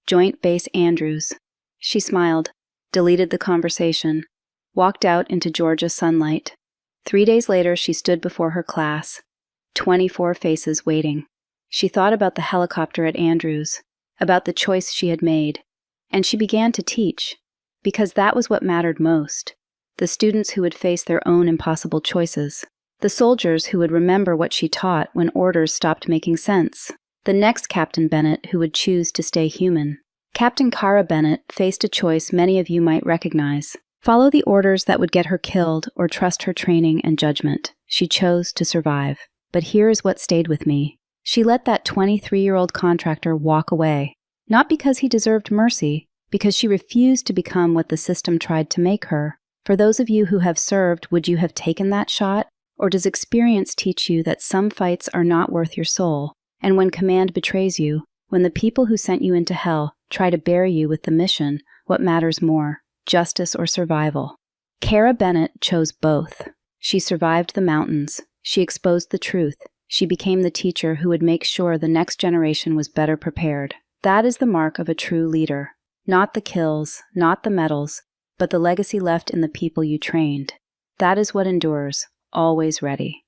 Joint Base Andrews. She smiled, deleted the conversation, walked out into Georgia sunlight. 3 days later, she stood before her class, 24 faces waiting. She thought about the helicopter at Andrews, about the choice she had made, and she began to teach, because that was what mattered most. The students who would face their own impossible choices. The soldiers who would remember what she taught when orders stopped making sense. The next Captain Bennett who would choose to stay human. Captain Cara Bennett faced a choice many of you might recognize. Follow the orders that would get her killed or trust her training and judgment. She chose to survive. But here is what stayed with me. She let that 23-year-old contractor walk away. Not because he deserved mercy, because she refused to become what the system tried to make her. For those of you who have served, would you have taken that shot? Or does experience teach you that some fights are not worth your soul? And when command betrays you, when the people who sent you into hell try to bury you with the mission, what matters more, justice or survival? Cara Bennett chose both. She survived the mountains. She exposed the truth. She became the teacher who would make sure the next generation was better prepared. That is the mark of a true leader. Not the kills, not the medals, but the legacy left in the people you trained. That is what endures, always ready.